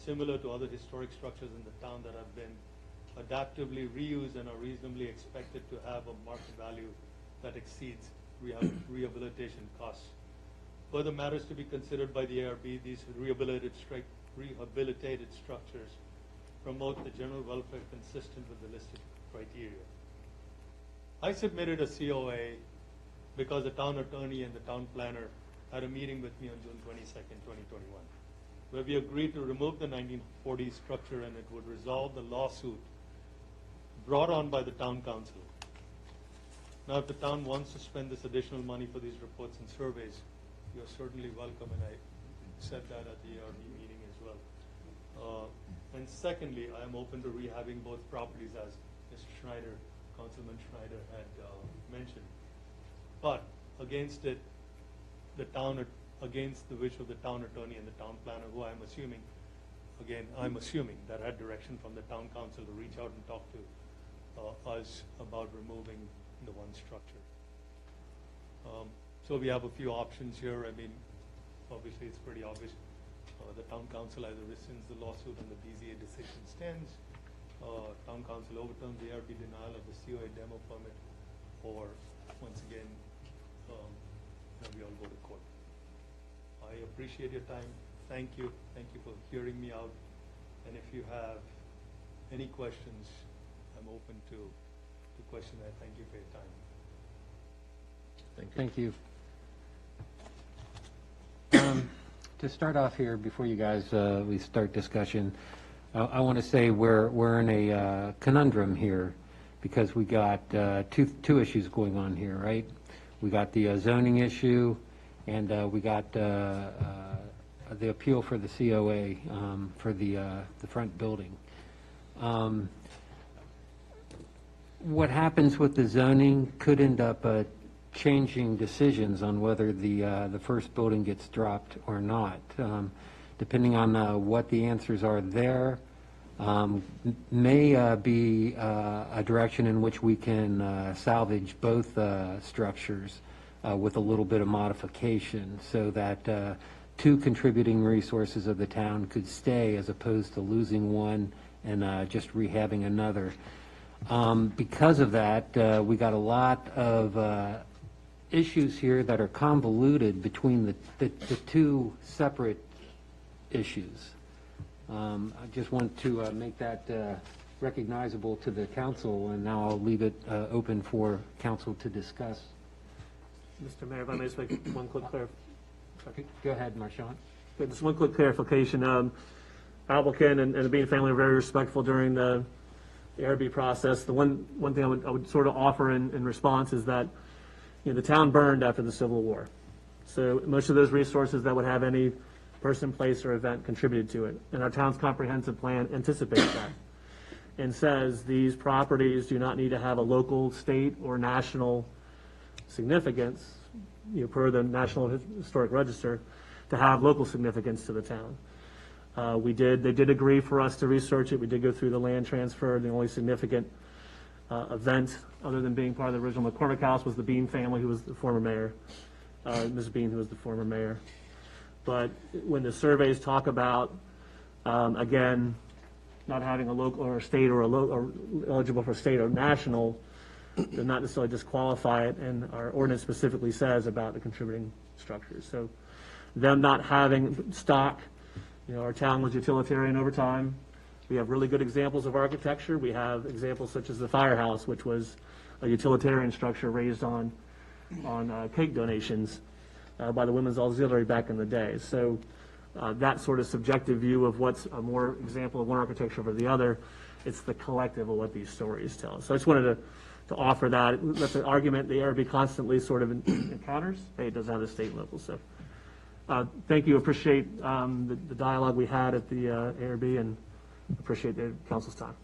similar to other historic structures in the town that have been adaptively reused and are reasonably expected to have a market value that exceeds rehabilitation costs. Further matters to be considered by the ARB, these rehabilitated structures promote the general welfare consistent with the listed criteria. I submitted a COA because the town attorney and the town planner had a meeting with me on June 22nd, 2021, where we agreed to remove the 1940s structure and it would resolve the lawsuit brought on by the town council. Now, if the town wants to spend this additional money for these reports and surveys, you're certainly welcome, and I said that at the ARB meeting as well. And secondly, I am open to rehabbing both properties, as Mr. Schneider, Councilman Schneider had mentioned. But against it, against the wish of the town attorney and the town planner, who I'm assuming that had direction from the town council to reach out and talk to us about removing the one structure. So we have a few options here. I mean, obviously it's pretty obvious. The town council either rescinds the lawsuit and the BZA decision stands. Town council overturns the ARB denial of the COA demo permit, or once again, we all go to court. I appreciate your time. Thank you. Thank you for hearing me out. And if you have any questions, I'm open to question. I thank you for your time. Thank you. To start off here, before you guys, we start discussion, I want to say we're in a conundrum here because we got two issues going on here, right? We got the zoning issue, and we got the appeal for the COA for the front building. What happens with the zoning could end up changing decisions on whether the first building gets dropped or not. Depending on what the answers are there, may be a direction in which we can salvage both structures with a little bit of modification so that two contributing resources of the town could stay as opposed to losing one and just rehabbing another. Because of that, we got a lot of issues here that are convoluted between the two separate issues. I just want to make that recognizable to the council, and now I'll leave it open for council to discuss. Mr. Mayor, if I may just make one quick clarification. Go ahead, Marchand. Just one quick clarification. Applicant and the Bean family were very respectful during the ARB process. The one thing I would sort of offer in response is that the town burned after the Civil War. So most of those resources that would have any person, place, or event contributed to it. And our town's comprehensive plan anticipates that and says these properties do not need to have a local, state, or national significance, per the National Historic Register, to have local significance to the town. They did agree for us to research it. We did go through the land transfer. The only significant event, other than being part of the original McCormick House, was the Bean family, who was the former mayor, Ms. Bean, who was the former mayor. But when the surveys talk about, again, not having a local or a state or eligible for state or national, does not necessarily disqualify it, and our ordinance specifically says about the contributing structures. So them not having stock, our town was utilitarian over time. We have really good examples of architecture. We have examples such as the firehouse, which was a utilitarian structure raised on on cake donations by the Women's Auxiliary back in the day. So that sort of subjective view of what's a more example of one architecture over the other, it's the collective of what these stories tell. So I just wanted to offer that. That's an argument the ARB constantly sort of encounters. Hey, it doesn't have the state level. So thank you. Appreciate the dialogue we had at the ARB, and appreciate the council's time.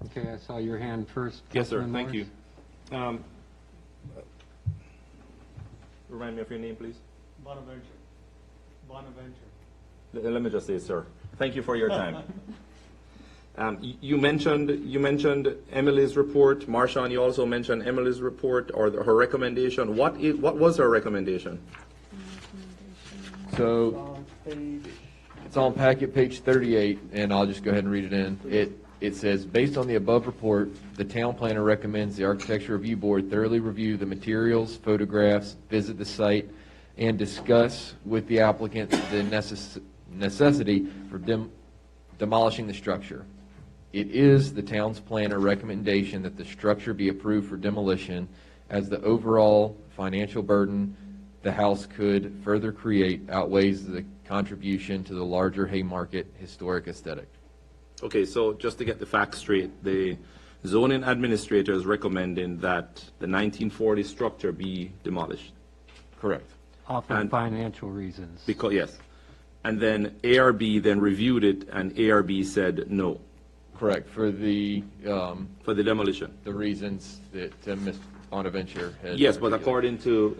Okay, I saw your hand first. Yes, sir. Councilman Thank you. Morris. Remind me of your name, please. Bonaventure. Let me just say, sir, thank you for your time. You mentioned Emily's report. Marshawn, you also mentioned Emily's report or her recommendation. What was her recommendation? So it's on packet page 38, and I'll just go ahead and read it in. It says, based on the above report, the town planner recommends the Architecture Review Board thoroughly review the materials, photographs, visit the site, and discuss with the applicant the necessity for demolishing the structure. It is the town's planner recommendation that the structure be approved for demolition, as the overall financial burden the house could further create outweighs the contribution to the larger Haymarket historic aesthetic. Okay, so just to get the facts straight, the zoning administrator is recommending that the 1940 structure be demolished. Correct. Often financial reasons. Because, yes. And then ARB then reviewed it, and ARB said no. Correct, for the demolition. The reasons that Mr. Bonaventure has. Yes, but according to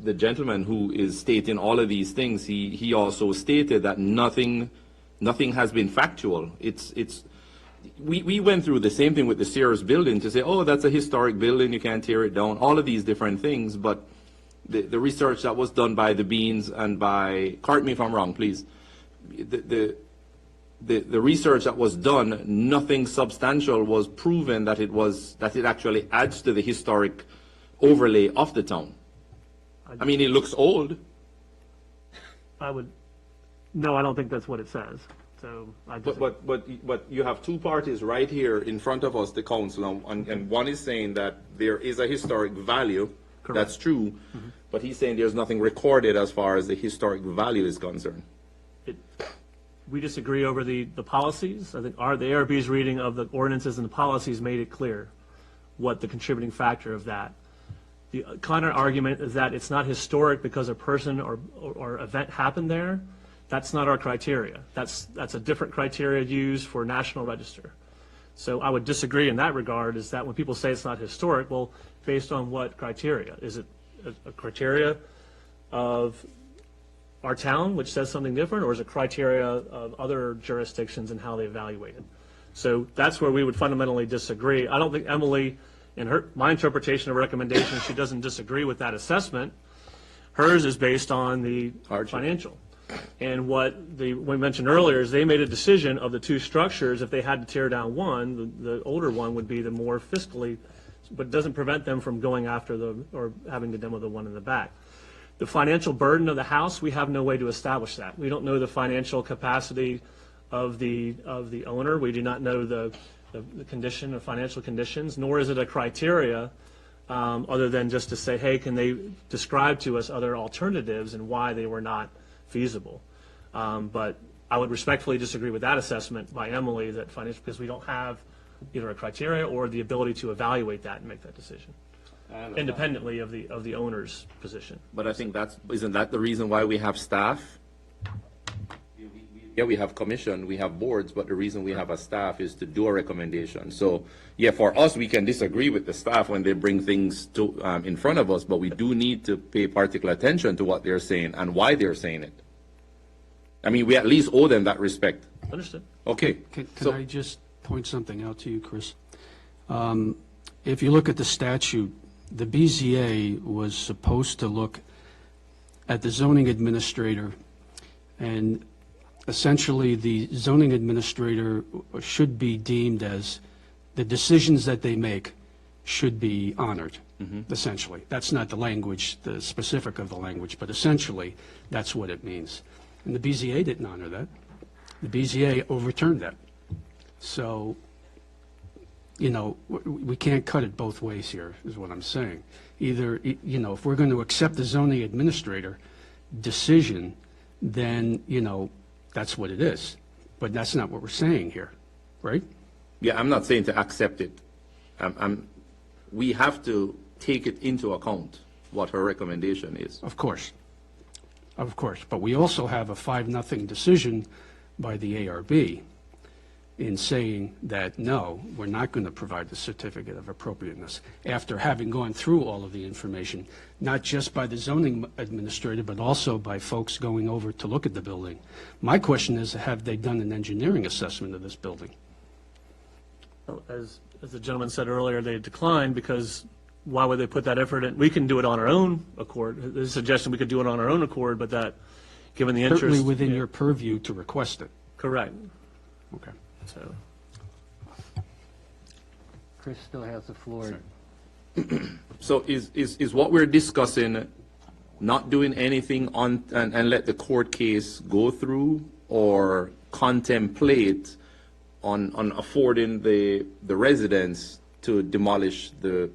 the gentleman who is stating all of these things, he also stated that nothing has been factual. We went through the same thing with the Sears building to say, oh, that's a historic building, you can't tear it down, all of these different things, but the research that was done by the Beans and by, correct me if I'm wrong, please, the research that was done, nothing substantial was proven that it actually adds to the historic overlay of the town. I mean, it looks old. No, I don't think that's what it says. So I just, but you have two parties right here in front of us, the council, and one is saying that there is a historic value. Correct. That's true, Mm-hmm. but he's saying there's nothing recorded as far as the historic value is concerned. we disagree over the policies. I think the ARB's reading of the ordinances and the policies made it clear what the contributing factor of that. The counter argument is that it's not historic because a person or event happened there. That's not our criteria. That's a different criteria used for National Register. So I would disagree in that regard, is that when people say it's not historic, well, based on what criteria? Is it a criteria of our town, which says something different, or is it criteria of other jurisdictions and how they evaluate it? So that's where we would fundamentally disagree. I don't think Emily, in my interpretation of recommendation, she doesn't disagree with that assessment. Hers is based on the financial. And what we mentioned earlier is they made a decision of the two structures. If they had to tear down one, the older one would be the more fiscally, but it doesn't prevent them from going after or having to demo the one in the back. The financial burden of the house, we have no way to establish that. We don't know the financial capacity of the owner. We do not know the condition of financial conditions, nor is it a criteria other than just to say, hey, can they describe to us other alternatives and why they were not feasible. But I would respectfully disagree with that assessment by Emily, that financial, because we don't have either a criteria or the ability to evaluate that and make that decision independently of the owner's position. But I think isn't that the reason why we have staff? Yeah, we have commission, we have boards, but the reason we have a staff is to do a recommendation. So, yeah, for us, we can disagree with the staff when they bring things to in front of us, but we do need to pay particular attention to what they're saying and why they're saying it. I mean, we at least owe them that respect. Understood. Okay. Can I just point something out to you, Chris? If you look at the statute, the BZA was supposed to look at the zoning administrator, and essentially the zoning administrator should be deemed as the decisions that they make should be honored, essentially. That's not the language, the specific of the language, but essentially that's what it means. And the BZA didn't honor that. The BZA overturned that. So we can't cut it both ways here, is what I'm saying. Either, if we're going to accept the zoning administrator decision, then, that's what it is. But that's not what we're saying here, right? Yeah, I'm not saying to accept it. We have to take it into account, what her recommendation is. Of course. But we also have a 5-0 decision by the ARB in saying that, no, we're not going to provide the certificate of appropriateness after having gone through all of the information, not just by the zoning administrator, but also by folks going over to look at the building. My question is, have they done an engineering assessment of this building? Well, as the gentleman said earlier, they declined because why would they put that effort in? We can do it on our own accord. There's a suggestion we could do it on our own accord, but that, given the interest. Certainly within your purview to request it. Correct. Okay. So, Chris still has the floor. So is what we're discussing not doing anything on, and let the court case go through, or contemplate on affording the residents to demolish the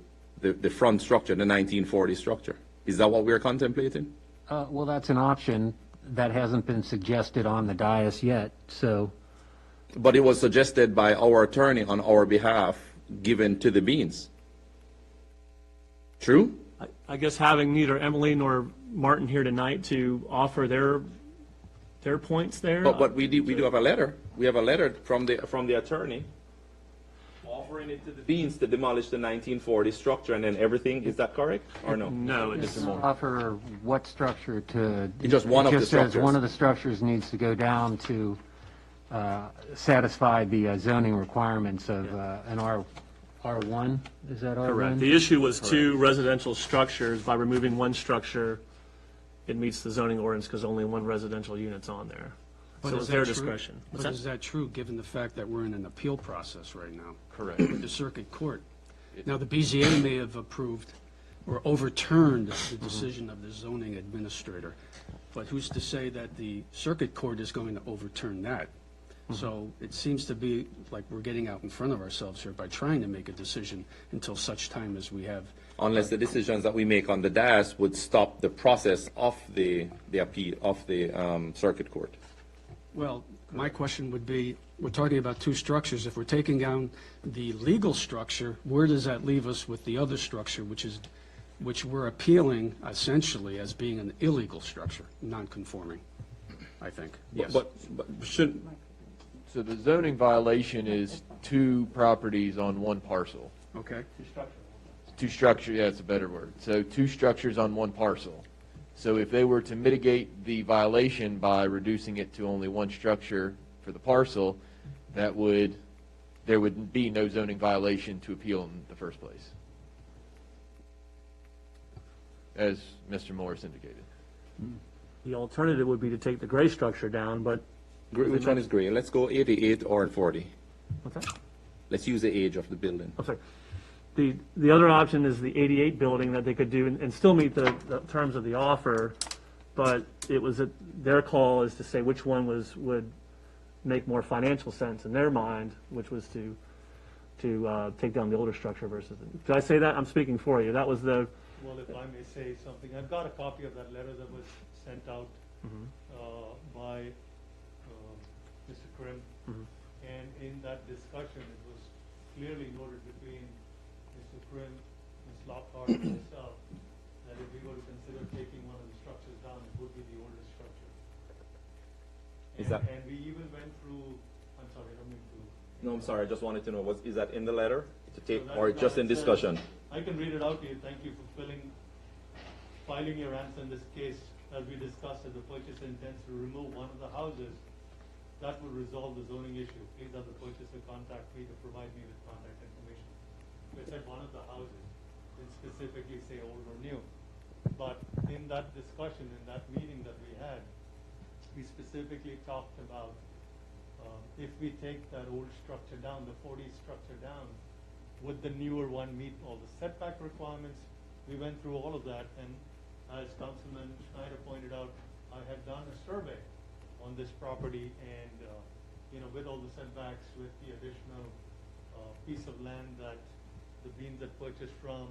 front structure, the 1940 structure? Is that what we're contemplating? Well, that's an option that hasn't been suggested on the dais yet, so. But it was suggested by our attorney on our behalf, given to the Beans. True? I guess having neither Emily nor Martin here tonight to offer their points there. But we do have a letter. We have a letter from the attorney offering it to the Beans to demolish the 1940 structure and then everything. Is that correct or no? No, it Just isn't. offer what structure to. Just one of the It just says structures. one of the structures needs to go down to satisfy the zoning requirements of an R1, is that R1? Correct. The issue was two residential structures. By removing one structure, it meets the zoning ordinance because only one residential unit's on there. But So is it's that their true? discretion. But is that true, given the fact that we're in an appeal process right now? Correct. With the circuit court. Now, the BZA may have approved or overturned the decision of the zoning administrator, but who's to say that the circuit court is going to overturn that? So it seems to be like we're getting out in front of ourselves here by trying to make a decision until such time as we have. Unless the decisions that we make on the dais would stop the process of the appeal of the circuit court. Well, my question would be, we're talking about two structures. If we're taking down the legal structure, where does that leave us with the other structure, which we're appealing essentially as being an illegal structure, non-conforming, I think. Yes. But should, So the zoning violation is two properties on one parcel. Okay. Two structures, yeah, it's a better word. So two structures on one parcel. So if they were to mitigate the violation by reducing it to only one structure for the parcel, there would be no zoning violation to appeal in the first place, as Mr. Morris indicated. The alternative would be to take the gray structure down, but. which one is gray? Let's go 88 or 40. What's that? Let's use the age of the building. I'm sorry. The other option is the 88 building that they could do and still meet the terms of the offer, but it was their call is to say which one would make more financial sense in their mind, which was to take down the older structure versus. Did I say that? I'm speaking for you. That was the. Well, if I may say something, I've got a copy of that letter that was sent out by Mr. Krim, and in that discussion, it was clearly noted between Mr. Krim, Ms. Lockhart, and myself, that if we were to consider taking one of the structures down, it would be the older structure. And we even went through, I'm sorry, I don't mean to. No, I'm sorry. I just wanted to know, is that in the letter to take, So or that's just why in it says- discussion? I can read it out to you. Thank you for filing your answer in this case. As we discussed, if the purchaser intends to remove one of the houses, that would resolve the zoning issue. Please have the purchaser contact me to provide me with contact information. We said one of the houses, didn't specifically say old or new. But in that discussion, in that meeting that we had, we specifically talked about if we take that old structure down, the 40 structure down, would the newer one meet all the setback requirements? We went through all of that, and as Councilman Schneider pointed out, I had done a survey on this property, and with all the setbacks, with the additional piece of land that the Beans had purchased from,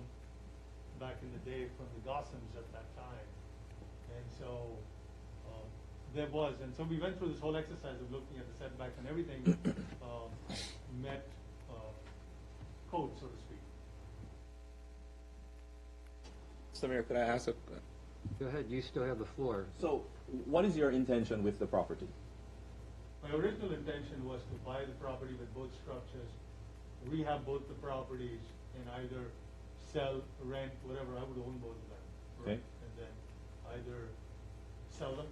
back in the day, from the Gossams at that time. And so, there was, and so we went through this whole exercise of looking at the setbacks and everything, met, code, so to speak. Mr. Mayor, could I ask a, Go ahead, you still have the floor. so what is your intention with the property? My original intention was to buy the property with both structures, rehab both the properties, and either sell, rent, whatever, I would own both of them. Okay. And then either sell them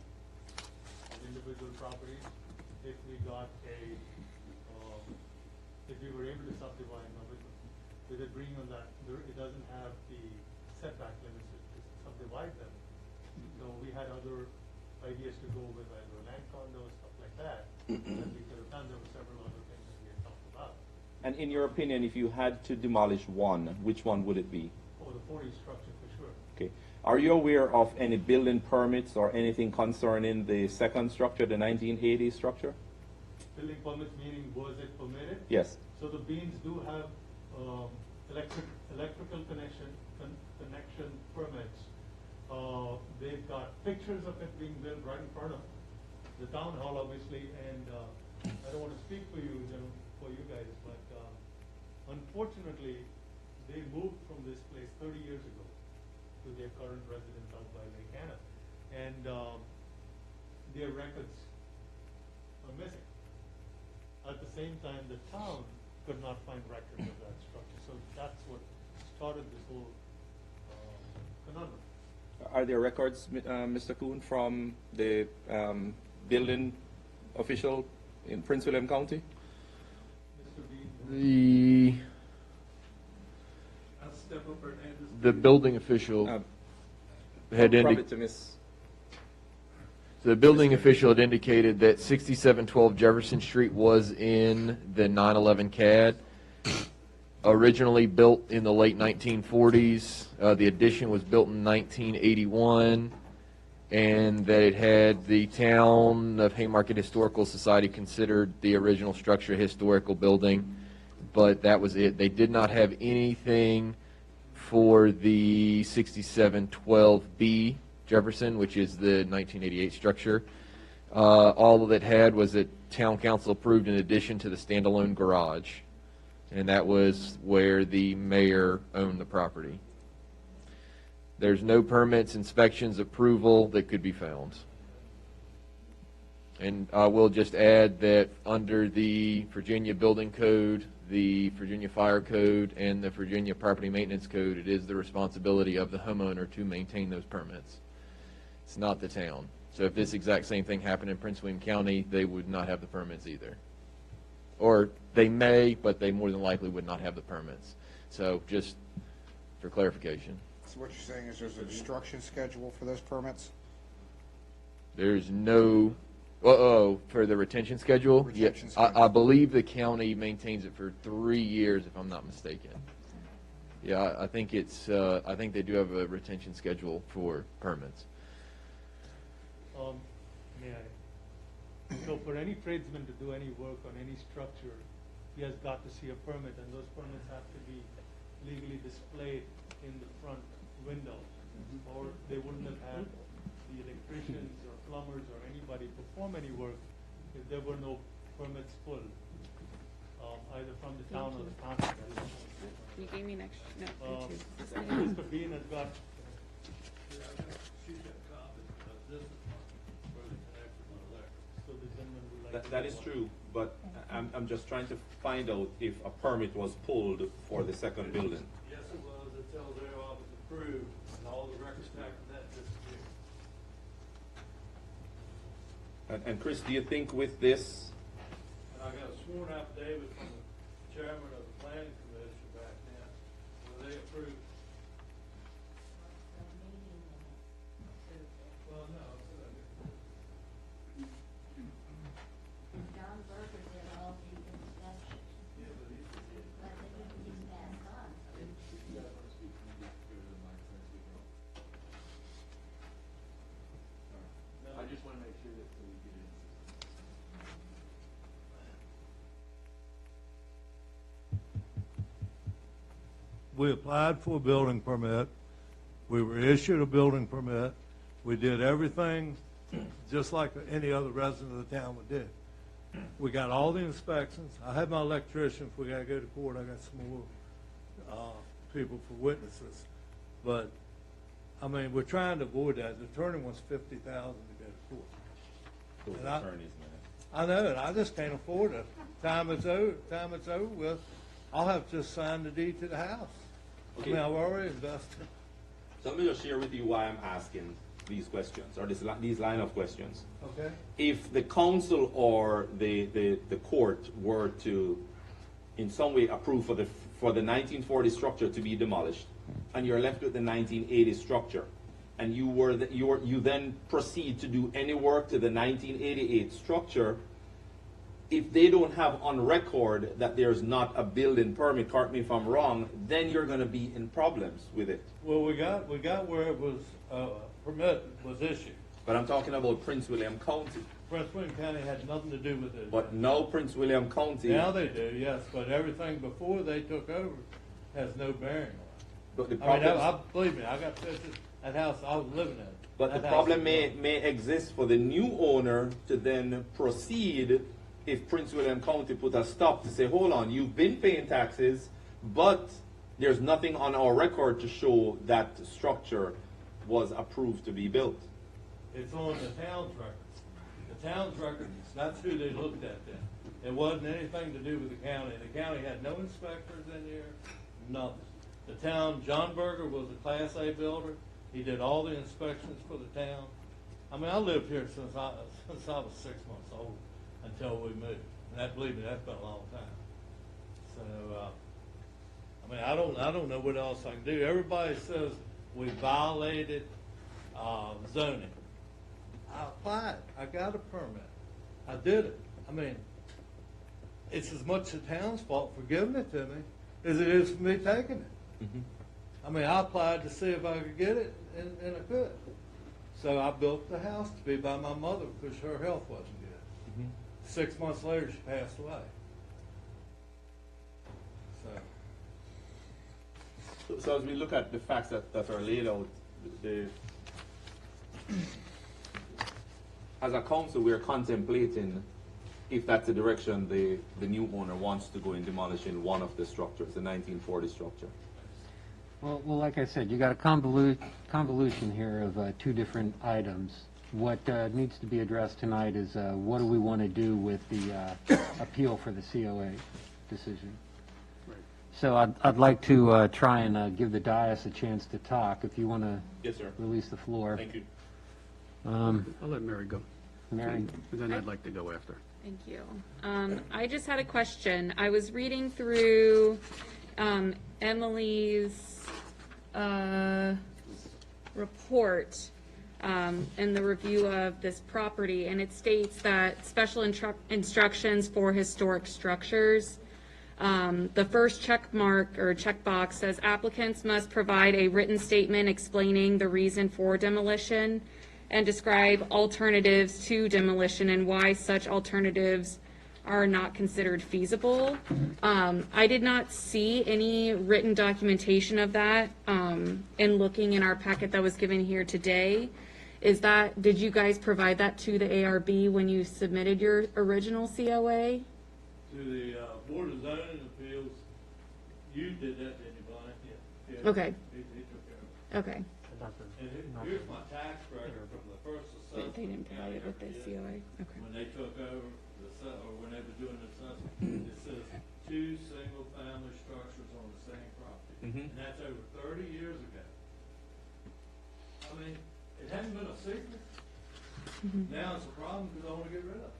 as individual properties, if we got a, if we were able to subdivide them, with agreeing on that, it doesn't have the setback limits to subdivide them. So we had other ideas to go with either land condos, stuff like that, that we could have done. There were several other things that we had talked about. And in your opinion, if you had to demolish one, which one would it be? Oh, the 40 structure for sure. Okay. Are you aware of any building permits or anything concerning the second structure, the 1980 structure? Building permits meaning was it permitted? Yes. So the Beans do have electrical connection permits. They've got pictures of it being built right in front of the town hall, obviously, and I don't want to speak for you, for you guys, but unfortunately, they moved from this place 30 years ago to their current residence out by Lake Anna, and their records are missing. At the same time, the town could not find records of that structure, so that's what started this whole conundrum. Are there records, Mr. Kuhn, from the building official in Prince William County? The building official had Probably indicated. to Miss. The building official had indicated that 6712 Jefferson Street was in the 911 CAD. Originally built in the late 1940s. The addition was built in 1981, and that it had the town of Haymarket Historical Society considered the original structure a historical building, but that was it. They did not have anything for the 6712B Jefferson, which is the 1988 structure. All that it had was that town council approved an addition to the standalone garage, and that was where the mayor owned the property. There's no permits, inspections, approval that could be found. And I will just add that under the Virginia Building Code, the Virginia Fire Code, and the Virginia Property Maintenance Code, it is the responsibility of the homeowner to maintain those permits. It's not the town. So if this exact same thing happened in Prince William County, they would not have the permits either. Or they may, but they more than likely would not have the permits. So just for clarification. So what you're saying is there's a destruction schedule for those permits? There's no, for the retention schedule? Retention Yeah, schedule. I believe the county maintains it for 3 years, if I'm not mistaken. Yeah, I think it's, I think they do have a retention schedule for permits. May I? So for any tradesman to do any work on any structure, he has got to see a permit, and those permits have to be legally displayed in the front window, or they wouldn't have had the electricians or plumbers or anybody perform any work if there were no permits pulled, either from the town or the township. You gave me an extra, no, Um, me too. Mr. Bean has got. So the gentleman would like to. That is true, but I'm just trying to find out if a permit was pulled for the second building. Yes, it was, until their office approved, and all the records back from that disappeared. And Chris, do you think with this, And I got a sworn affidavit from the chairman of the planning commission back then, where they approved. Well, no, John Berger did all the inspections, yeah, but he but they didn't get back on. I just want to make sure that we get it. we applied for a building permit. We were issued a building permit. We did everything just like any other resident of the town would do. We got all the inspections. I had my electrician. If we got to go to court, I got some more people for witnesses. But, I mean, we're trying to avoid that. The attorney wants $50,000 to go to court. And I know it. I just can't afford it. Time it's over with, I'll have to just sign the deed to the house. Okay. I mean, I've already invested. So let me just share with you why I'm asking these questions, or these line of questions. Okay. If the council or the court were to, in some way, approve for the 1940 structure to be demolished, and you're left with the 1980 structure, and you then proceed to do any work to the 1988 structure, if they don't have on record that there's not a building permit, correct me if I'm wrong, then you're going to be in problems with it. Well, we got where it was, permit was issued. But I'm talking about Prince William County. Prince William County had nothing to do with it. But now Prince William County. Now they do, yes, but everything before they took over has no bearing on it. But the I mean, problem, believe me, I got pictures, that house, I was living in it. but the That house problem was may gone. exist for the new owner to then proceed if Prince William County put a stop to say, hold on, you've been paying taxes, but there's nothing on our record to show that structure was approved to be built. It's on the town's records. The town's records, that's who they looked at then. It wasn't anything to do with the county. The county had no inspectors in there, nothing. The town, John Berger was a Class A builder. He did all the inspections for the town. I mean, I lived here since I was 6 months old until we moved. And that, believe me, that's been a long time. So, I mean, I don't know what else I can do. Everybody says we violated zoning. I applied. I got a permit. I did it. I mean, it's as much the town's fault for giving it to me as it is for me taking it. I mean, I applied to see if I could get it, and I could. So I built the house to be by my mother because her health wasn't good. 6 months later, she passed away. So as we look at the facts that are laid out, as a council, we are contemplating if that's the direction the new owner wants to go in demolishing one of the structures, the 1940 structure. Well, like I said, you got a convolution here of two different items. What needs to be addressed tonight is what do we want to do with the appeal for the COA decision? So I'd like to try and give the dais a chance to talk. If you want to Yes, sir. release the floor. Thank you. I'll let Mary go. Mary? And then I'd like to go after. Thank you. I just had a question. I was reading through Emily's report in the review of this property, and it states that special instructions for historic structures. The first check mark or checkbox says applicants must provide a written statement explaining the reason for demolition and describe alternatives to demolition and why such alternatives are not considered feasible. I did not see any written documentation of that in looking in our packet that was given here today. Did you guys provide that to the ARB when you submitted your original COA? To the Board of Zoning Appeals, you did that, didn't you, Bonnie? Yeah. Okay. He took care of it. Okay. And here's my tax record from the first assessment. They didn't provide it with the Yeah. COA? Okay. When they took over, or when they were doing the assessment, it says 2 single-family structures on the same property. And that's over 30 years ago. I mean, it hasn't been a secret. Now it's a problem because I want to get rid of it.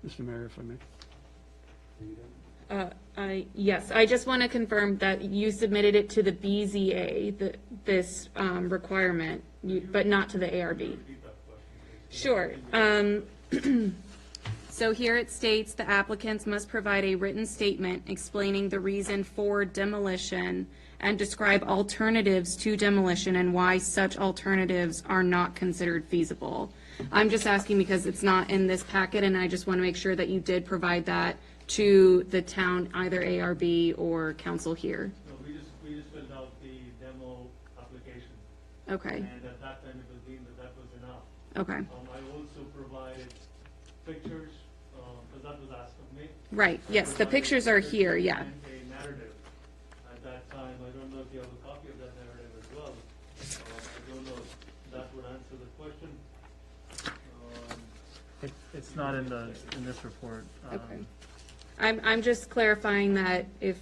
Mr. Mayor, if I may. Yes, I just want to confirm that you submitted it to the BZA, this requirement, but not to the ARB. Sure. So here it states the applicants must provide a written statement explaining the reason for demolition and describe alternatives to demolition and why such alternatives are not considered feasible. I'm just asking because it's not in this packet, and I just want to make sure that you did provide that to the town, either ARB or council here. No, we just Okay, And at that time, it was deemed that that was enough. okay. I also provided pictures, because that was asked of me. Right, yes, the pictures are here, yeah. And a narrative. At that time, I don't know if you have a copy of that narrative as well. I don't know if that would answer the question. It's not in this report. Okay. I'm just clarifying that if,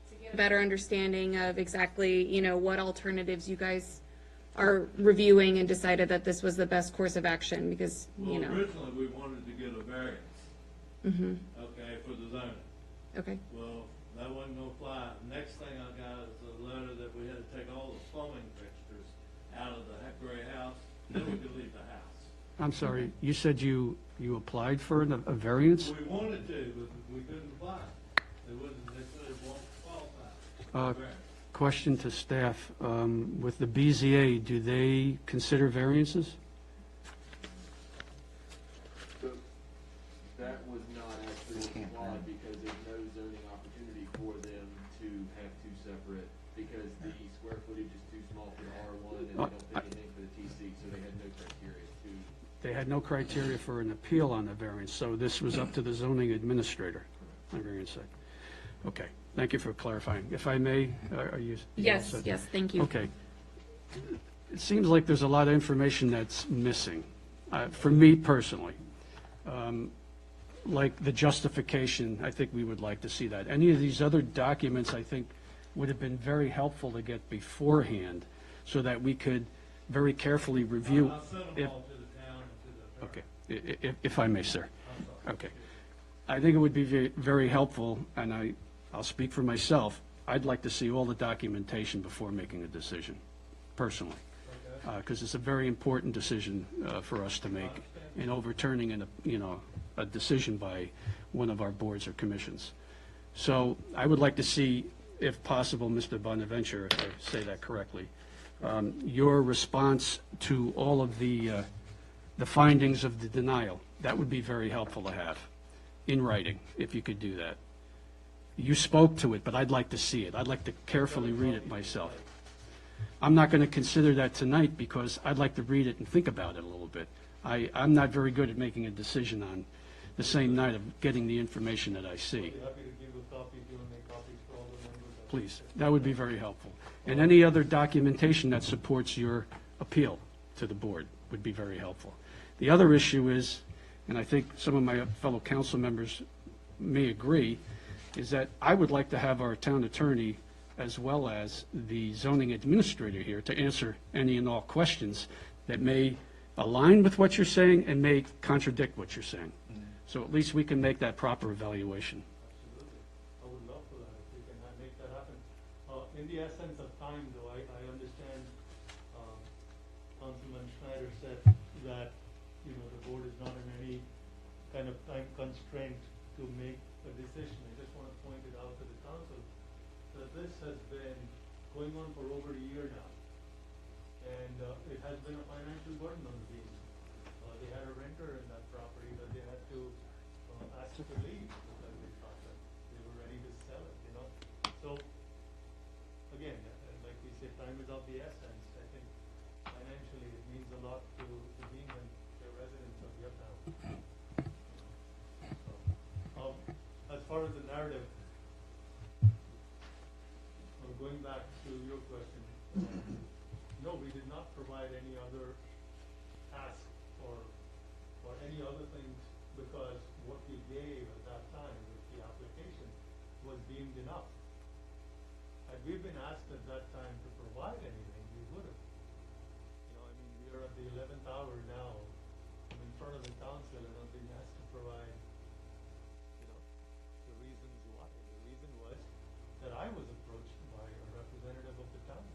to get a better understanding of exactly, you know, what alternatives you guys are reviewing and decided that this was the best course of action, because, you Well, know. originally, we wanted to get a variance, Mm-hmm, okay, for the zoning. okay, Well, that wasn't no fly. Next thing I got is a letter that we had to take all the plumbing fixtures out of the gray house, then we could leave the house. I'm sorry, you said you applied for a variance? We wanted to, but we couldn't apply. They said it won't qualify. Uh, for variance. Question to staff, with the BZA, do they consider variances? That was not actually applied because there's no zoning opportunity for them to have two separate, because the square footage is too small for the R1 and they don't fit anything for the TC, so they had no criteria to. They had no criteria for an appeal on the variance, so this was up to the zoning administrator, on variance side. Okay, thank you for clarifying. If I may, are you? you all yes, set? yes, thank you. Okay. It seems like there's a lot of information that's missing, for me personally. Like the justification, I think we would like to see that. Any of these other documents, I think, would have been very helpful to get beforehand, so that we could very carefully review. I'll send them all to the town and to the. Okay, if I may, sir. Okay. I think it would be very helpful, and I'll speak for myself. I'd like to see all the documentation before making a decision, personally, because it's a very important decision for us to make in overturning a decision by one of our boards or commissions. So I would like to see, if possible, Mr. Bonaventure, if I say that correctly, your response to all of the findings of the denial. That would be very helpful to have in writing, if you could do that. You spoke to it, but I'd like to see it. I'd like to carefully read it myself. I'm not going to consider that tonight because I'd like to read it and think about it a little bit. I'm not very good at making a decision on the same night of getting the information that I see. Happy to give a copy if you want to make copies for all the members. Please, that would be very helpful. And any other documentation that supports your appeal to the board would be very helpful. The other issue is, and I think some of my fellow council members may agree, is that I would like to have our town attorney as well as the zoning administrator here to answer any and all questions that may align with what you're saying and may contradict what you're saying. So at least we can make that proper evaluation. Absolutely. I would love for that, if we can make that happen. In the essence of time, though, I understand Councilman Schneider said that, the board is not in any kind of time constraint to make a decision. I just want to point it out to the council that this has been going on for over a year now. And it has been a financial burden on the team. They had a renter in that property that they had to ask to leave because they thought that they were ready to sell it, So, again, like we said, time is of the essence. I think financially it means a lot to being and the residents of Yucatan. So, as far as the narrative, going back to your question, no, we did not provide any other task or any other things because what we gave at that time with the application was deemed enough. Had we been asked at that time to provide anything, we would have. We are at the 11th hour now. I'm in front of the council and I'm being asked to provide, the reasons why. The reason was that I was approached by a representative of the town.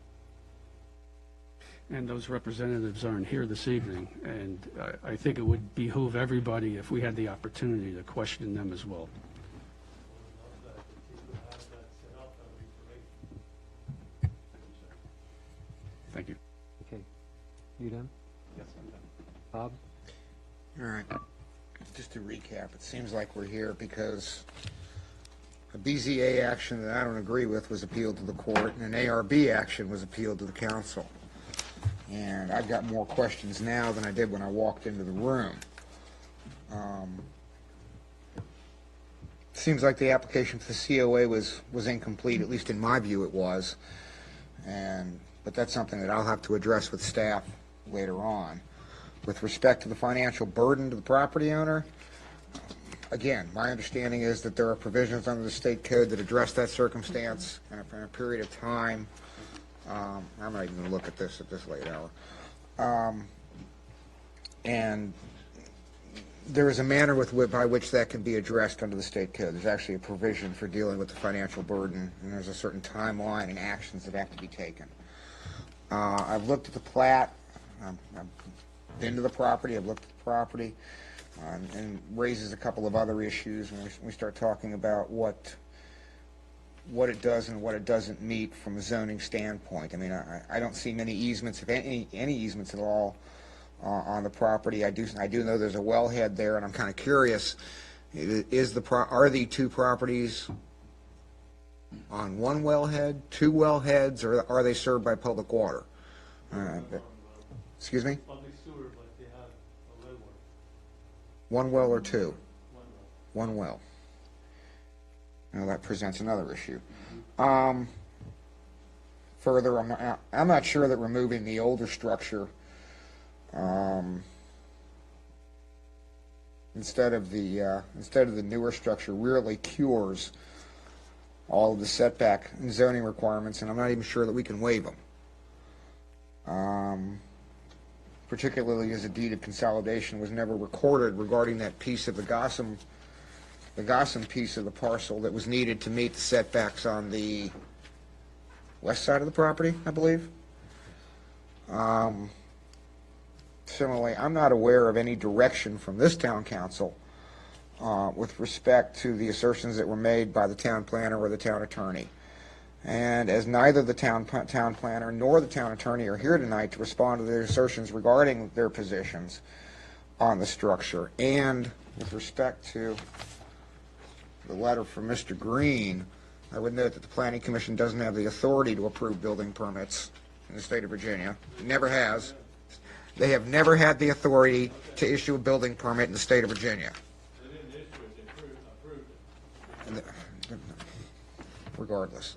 And those representatives aren't here this evening, and I think it would behoove everybody if we had the opportunity to question them as well. Thank you. Okay. You done? Yes, I'm done. Bob? All right. Just to recap, it seems like we're here because a BZA action that I don't agree with was appealed to the court, and an ARB action was appealed to the council. and I've got more questions now than I did when I walked into the room. Seems like the application for the COA was incomplete, at least in my view it was, but that's something that I'll have to address with staff later on. With respect to the financial burden to the property owner, again, my understanding is that there are provisions under the state code that address that circumstance in a period of time. I'm not even going to look at this late hour. And there is a manner by which that can be addressed under the state code. There's actually a provision for dealing with the financial burden, and there's a certain timeline and actions that have to be taken. I've looked at the plat. I've been to the property. I've looked at the property, and raises a couple of other issues when we start talking about what it does and what it doesn't meet from a zoning standpoint. I mean, I don't see many easements, if any easements at all, on the property. I do know there's a wellhead there, and I'm kind of curious: are the two properties on one wellhead, two wellheads, or are they served by public water? Excuse me? Public sewer, but they have a well water. One well or two? One well. One well. Now that presents another issue. Further, I'm not sure that removing the older structure instead of the newer structure really cures all of the setback and zoning requirements, and I'm not even sure that we can waive them. Particularly as a deed of consolidation was never recorded regarding that piece of the Gossam piece of the parcel that was needed to meet the setbacks on the west side of the property, I believe. Similarly, I'm not aware of any direction from this town council with respect to the assertions that were made by the town planner or the town attorney. And as neither the town planner nor the town attorney are here tonight to respond to their assertions regarding their positions on the structure, and with respect to the letter from Mr. Green, I would note that the Planning Commission doesn't have the authority to approve building permits in the state of Virginia. It never has. They have never had the authority to issue a building permit in the state of Virginia. They didn't issue it, they approved it. Regardless.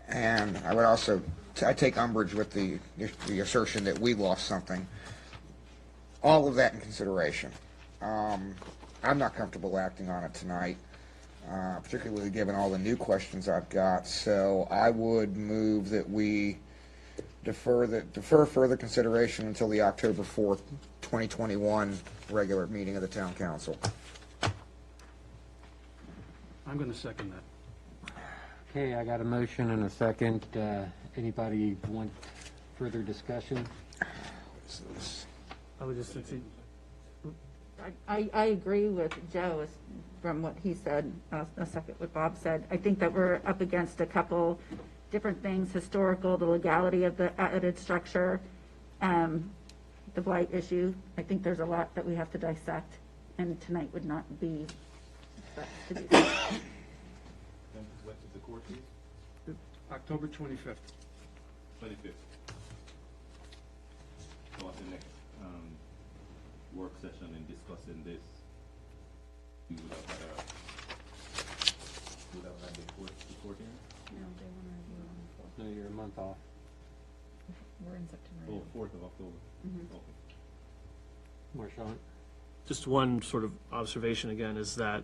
And I would also, I take umbrage with the assertion that we lost something. All of that in consideration. I'm not comfortable acting on it tonight, particularly given all the new questions I've got. So I would move that we defer further consideration until the October 4th, 2021 regular meeting of the Town Council. I'm going to second that. Okay, I got a motion and a second. Anybody want further discussion? I would just, I agree with Joe from what he said, a second what Bob said. I think that we're up against a couple different things, historical, the legality of the added structure, the blight issue. I think there's a lot that we have to dissect, and tonight would not be best to do that. What is the court date? October 25th. 25th. So at the next work session in discussing this, we would have had the court hearing? No, they want to review on the 4th. No, you're a month off. We're in September. Oh, 4th of October. Mhm. Okay. Marshawn? just one sort of observation again is that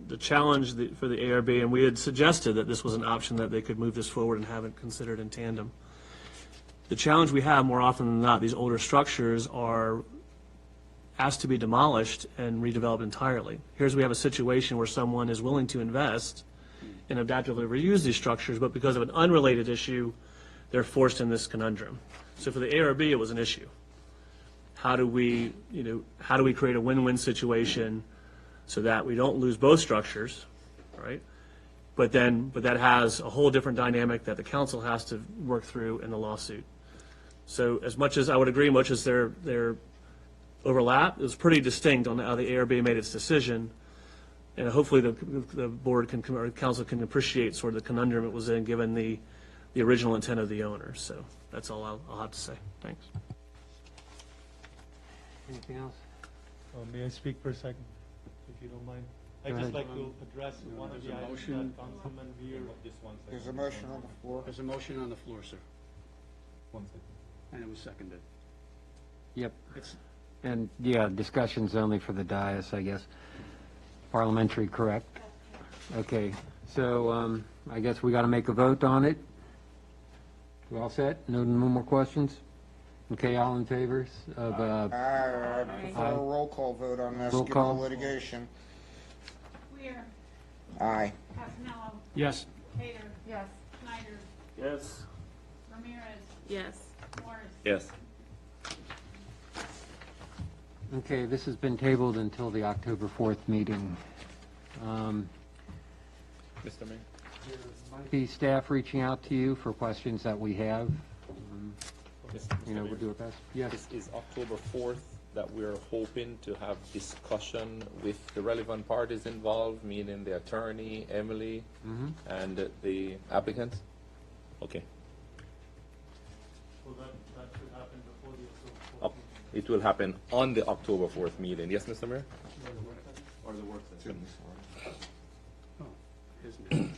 the challenge for the ARB, and we had suggested that this was an option that they could move this forward and have it considered in tandem. The challenge we have more often than not, these older structures are asked to be demolished and redeveloped entirely. Here's we have a situation where someone is willing to invest and adaptively reuse these structures, but because of an unrelated issue, they're forced in this conundrum. So for the ARB, it was an issue. How do we create a win-win situation so that we don't lose both structures, right? But that has a whole different dynamic that the council has to work through in the lawsuit. So as much as I would agree, much as their overlap, it was pretty distinct on how the ARB made its decision. And hopefully the board or council can appreciate sort of the conundrum it was in, given the the original intent of the owner. So that's all I'll have to say. Thanks. Anything else? May I speak for a second, if you don't mind? I'd Go just ahead. like to address one of the There's a items motion. that Councilman Weir. There's a motion on the floor. There's a motion on the floor, sir, One second. and it was seconded. Yep. It's, And, yeah, discussion's only for the dais, I guess. Parliamentary, correct? Okay, so I guess we got to make a vote on it. We all set? No more questions? Okay, all in favor of, I prefer Aye. a roll call vote on this, Roll given the call. litigation. Weir, Aye. Casanello, yes. Cater. Yes. Schneider, Yes. Ramirez, Yes. Morris. Yes. okay, this has been tabled until the October 4th meeting. Mr. Mayor? Might be staff reaching out to you for questions that we have. You know, we'll do our best. Yes. This is October 4th that we're hoping to have discussion with the relevant parties involved, meaning the attorney, Emily, and the applicant? Okay. So that should happen before the October 4th. It will happen on the October 4th meeting. Yes, Mr. Mayor? Or the work session? Oh, isn't it?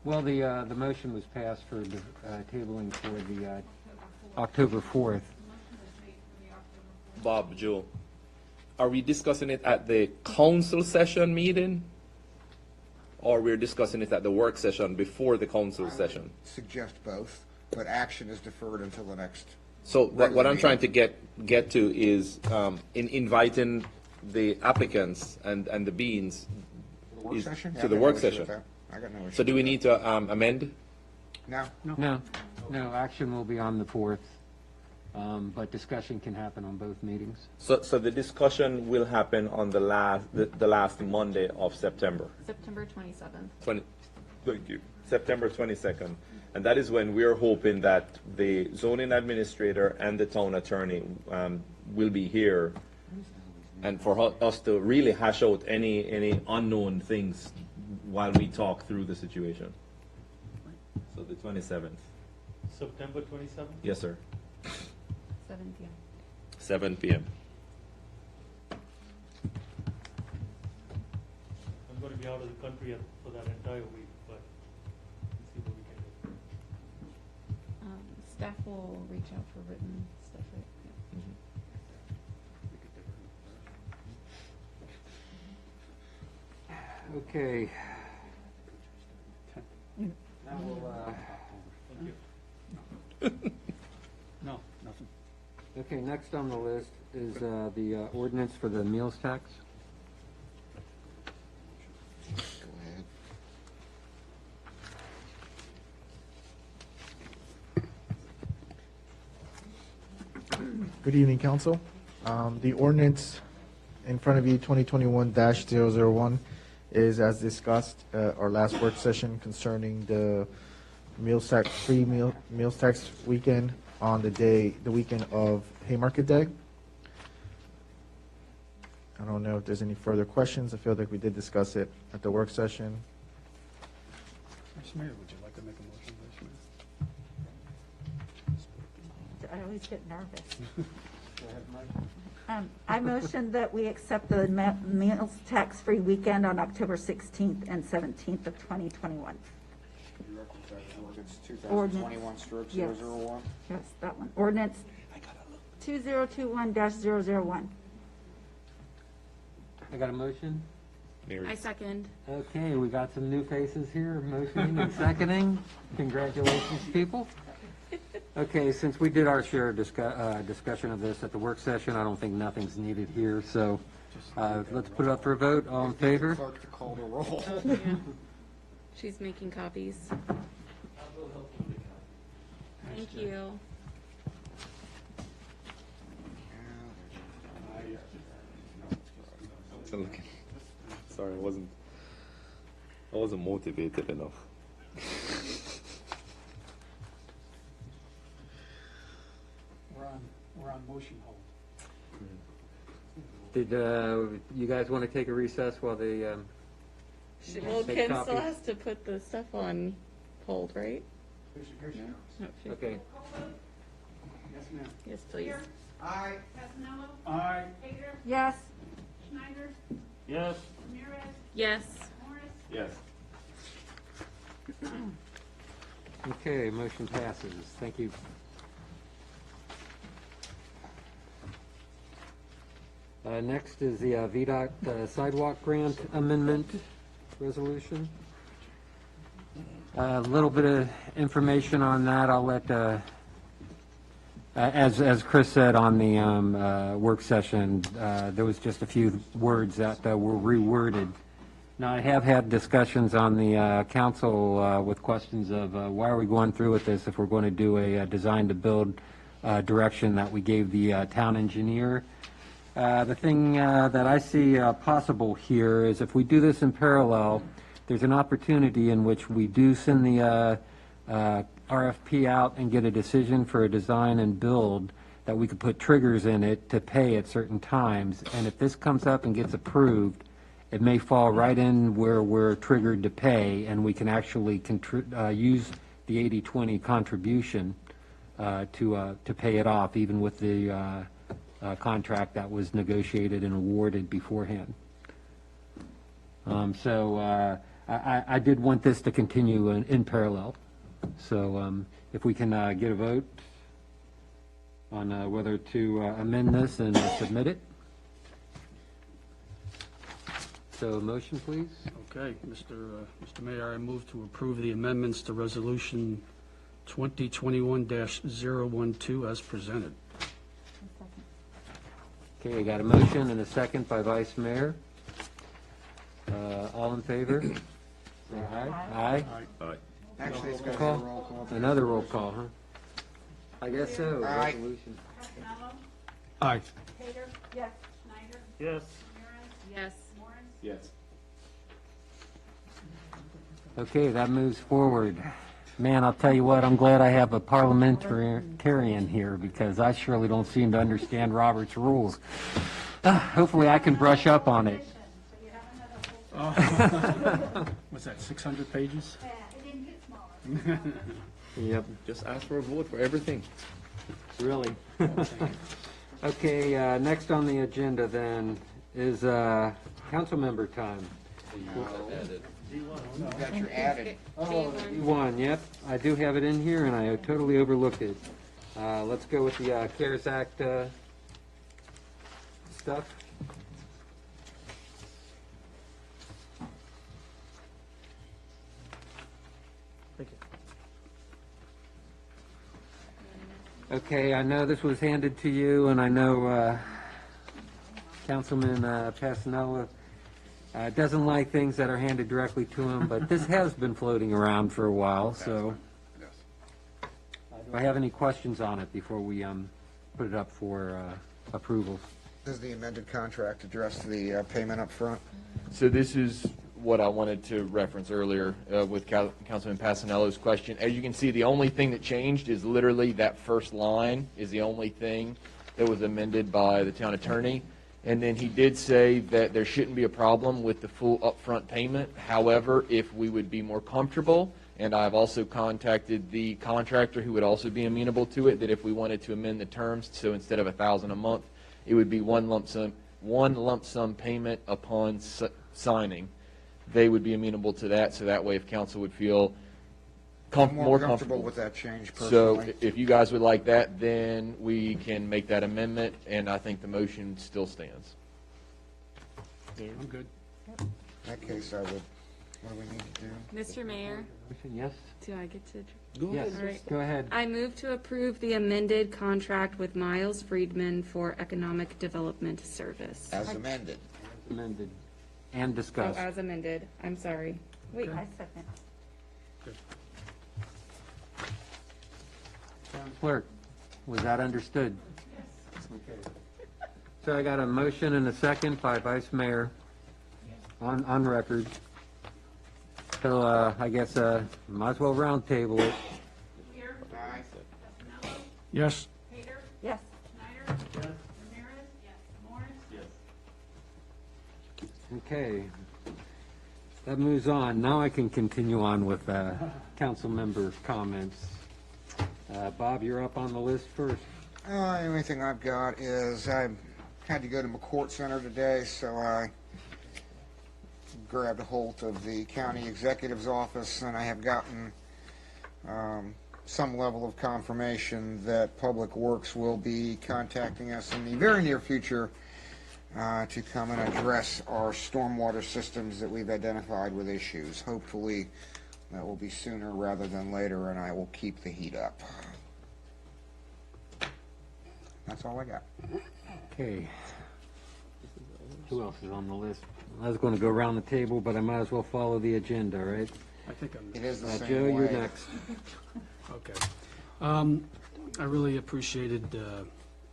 Well, the motion was passed for the tabling for the October 4th. Bob, Joe, are we discussing it at the council session meeting? Or we're discussing it at the work session before the council session? Suggest both, but action is deferred until the next. So what regular I'm trying to meeting. get to is, in inviting the applicants and the beans The work is session? Yeah, to I the got no work issue with session. that. I got no issue. So do we need to amend? No. No, action will be on the 4th, but discussion can happen on both meetings. So the discussion will happen on the last Monday of September. September 27th. 20, thank you. September 22nd. And that is when we're hoping that the zoning administrator and the town attorney will be here, and for us to really hash out any unknown things while we talk through the situation. So the 27th. September 27th? Yes, sir. 7 p.m. 7 p.m. I'm going to be out of the country for that entire week, but we'll see what we can do. Staff will reach out for written stuff, right? Yeah. Okay. Now we'll, No, nothing. okay, next on the list is the ordinance for the meals tax. Go ahead. Good evening, council. The ordinance in front of you, 2021-001, is as discussed our last work session concerning the free meals tax weekend on the weekend of Haymarket Day. I don't know if there's any further questions. I feel like we did discuss it at the work session. Vice Mayor, would you like to make a motion, Vice Mayor? I always get nervous. I motion that we accept the meals tax-free weekend on October 16th and 17th of 2021. Ordinance 2021-001? Yes, that one. Ordinance 2021-001. I got a motion? I second. Okay, we got some new faces here, motioning and seconding. Congratulations, people. Okay, since we did our share of discussion of this at the work session, I don't think nothing's needed here, so let's put it up for a vote. All in favor? Clerk to call the roll. Yeah. She's making copies. Thank you. Sorry, I wasn't motivated enough. We're on motion hold. Did you guys want to take a recess while they Well, take Ken copies? still has to put the stuff on polled, right? Okay. Yes, please. Aye. Casanello? Aye. Hager? Yes. Schneider? Yes. Ramirez? Yes. Morris? Yes. Okay, motion passes. Thank you. Next is the VDOT sidewalk grant amendment resolution. A little bit of information on that. I'll let, as Chris said on the work session, there was just a few words that were reworded. Now, I have had discussions on the council with questions of why are we going through with this if we're going to do a design-to-build direction that we gave the town engineer. The thing that I see possible here is if we do this in parallel, there's an opportunity in which we do send the RFP out and get a decision for a design and build that we could put triggers in it to pay at certain times. And if this comes up and gets approved, it may fall right in where we're triggered to pay, and we can actually use the 80/20 contribution to pay it off, even with the contract that was negotiated and awarded beforehand. So I did want this to continue in parallel. So if we can get a vote on whether to amend this and submit it. So motion, please. Okay, Mr. Mayor, I move to approve the amendments to Resolution 2021-012 as presented. Okay, I got a motion and a second by Vice Mayor. All in favor? Say aye. Aye. Aye. Actually, it's got to be a Call? roll call. Another roll call, huh? I guess so. Aye. Resolution. Casanello? Aye. Hager? Yes. Schneider? Yes. Ramirez? Yes. Morris? Yes. Okay, that moves forward. Man, I'll tell you what, I'm glad I have a parliamentarian here because I surely don't seem to understand Robert's rules. Hopefully I can brush up on it. What's that, 600 pages? Yeah, it didn't get smaller. Yep. Just ask for a vote for everything. Really? Okay, next on the agenda then is council member time. You got your added. Oh, one, yep, I do have it in here and I totally overlooked it. Let's go with the CARES Act stuff. Okay, I know this was handed to you, and I know Councilman Pasanella doesn't like things that are handed directly to him, but this has been floating around for a while, so. Do I have any questions on it before we put it up for approval? Does the amended contract address the payment up front? So this is what I wanted to reference earlier with Councilman Pasanello's question. As you can see, the only thing that changed is literally that first line is the only thing that was amended by the town attorney. And then he did say that there shouldn't be a problem with the full upfront payment. However, if we would be more comfortable, and I've also contacted the contractor who would also be amenable to it, that if we wanted to amend the terms, so instead of $1,000 a month, it would be one lump sum payment upon signing. They would be amenable to that, so that way if council would feel more comfortable with that change So personally. if you guys would like that, then we can make that amendment, and I think the motion still stands. I'm good. In that case, I would, what do we need to do? Mr. Mayor, Yes? do I get to? Yes, All right. go ahead. I move to approve the amended contract with Miles Friedman for Economic Development Service. As amended. Amended and Oh, discussed. as amended, I'm sorry. Wait, I second. Clerk, was that understood? Okay. So I got a motion and a second by Vice Mayor on record. So I guess might as well round table it. Weir? Aye. Casanello? Yes. Hager? Yes. Schneider? Yes. Ramirez? Yes. Morris? Yes. Okay. that moves on. Now I can continue on with council member comments. Bob, you're up on the list first. The only thing I've got is I had to go to McCourt Center today, so I grabbed a hold of the county executive's office, and I have gotten some level of confirmation that Public Works will be contacting us in the very near future to come and address our stormwater systems that we've identified with issues. Hopefully, that will be sooner rather than later, and I will keep the heat up. That's all I got. Okay. Who else is on the list? I was going to go around the table, but I might as well follow the agenda, right? I think I'm. It is the same Joe, way. you're next. Okay. I really appreciated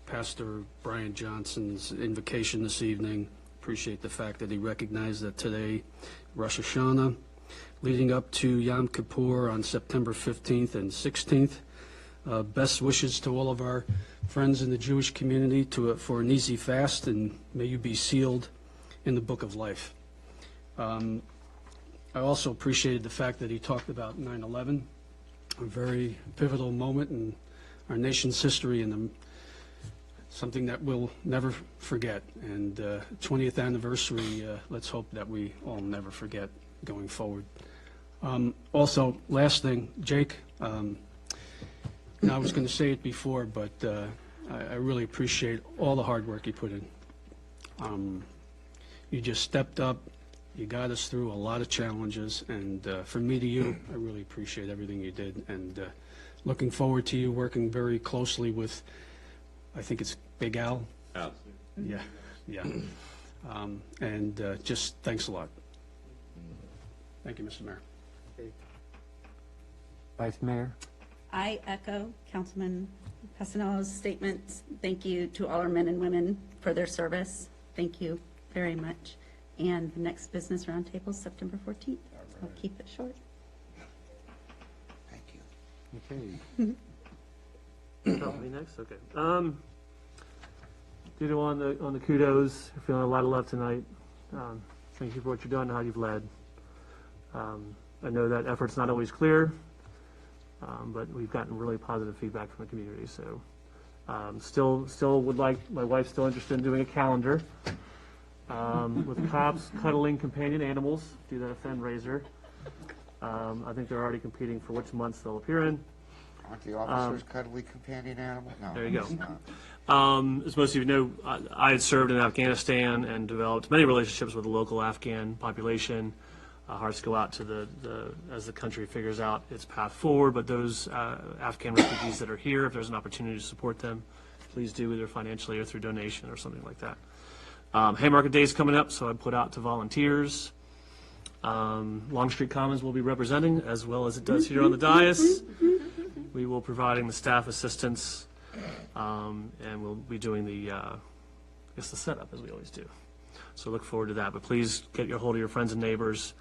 Pastor Brian Johnson's invocation this evening. Appreciate the fact that he recognized that today, Rosh Hashanah, leading up to Yom Kippur on September 15th and 16th. Best wishes to all of our friends in the Jewish community for an easy fast, and may you be sealed in the book of life. I also appreciated the fact that he talked about 9/11, a very pivotal moment in our nation's history and something that we'll never forget. And 20th anniversary, let's hope that we all never forget going forward. Also, last thing, Jake, I was going to say it before, but I really appreciate all the hard work you put in. You just stepped up. You got us through a lot of challenges, and from me to you, I really appreciate everything you did, and looking forward to you working very closely with, I think it's Big Al? Absolutely. Yeah. And just thanks a lot. Thank you, Mr. Mayor. Vice Mayor? I echo Councilman Passanello's statements. Thank you to all our men and women for their service. Thank you very much. And the next business roundtable is September 14th. I'll keep it short. Thank you. Okay. Me next? Okay. Ditto on the kudos. You're feeling a lot of love tonight. Thank you for what you've done and how you've led. I know that effort's not always clear, but we've gotten really positive feedback from the community. So still would like, my wife's still interested in doing a calendar with cops cuddling companion animals, do that a fundraiser. I think they're already competing for which months they'll appear in. Aren't the officers cuddly companion animal? No. There you it's go. not. As most of you know, I had served in Afghanistan and developed many relationships with the local Afghan population. Hearts go out to as the country figures out its path forward, but those Afghan refugees that are here, if there's an opportunity to support them, please do, either financially or through donation or something like that. Haymarket Day is coming up, so I put out to volunteers. Long Street Commons will be representing, as well as it does here on the dais. We will be providing the staff assistance, and we'll be doing the setup, as we always do. So look forward to that. But please get your hold of your friends and neighbors.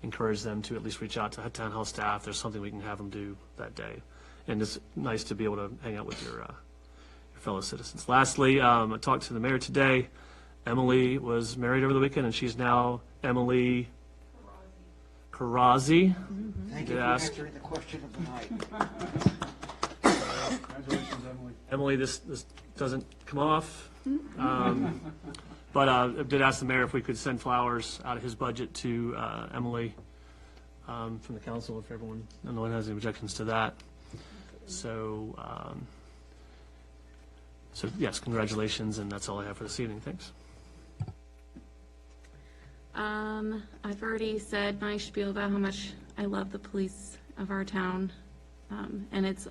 Encourage them to at least reach out to town hall staff. There's something we can have them do that day. And it's nice to be able to hang out with your fellow citizens. Lastly, I talked to the mayor today. Emily was married over the weekend, and she's now Emily Karazi. Thank you for answering the question of the night. Congratulations, Emily. Emily, this doesn't come off. But I did ask the mayor if we could send flowers out of his budget to Emily from the council, if no one has any objections to that. So, yes, congratulations, and that's all I have for this evening. Thanks. I've already said my spiel about how much I love the police of our town, and it's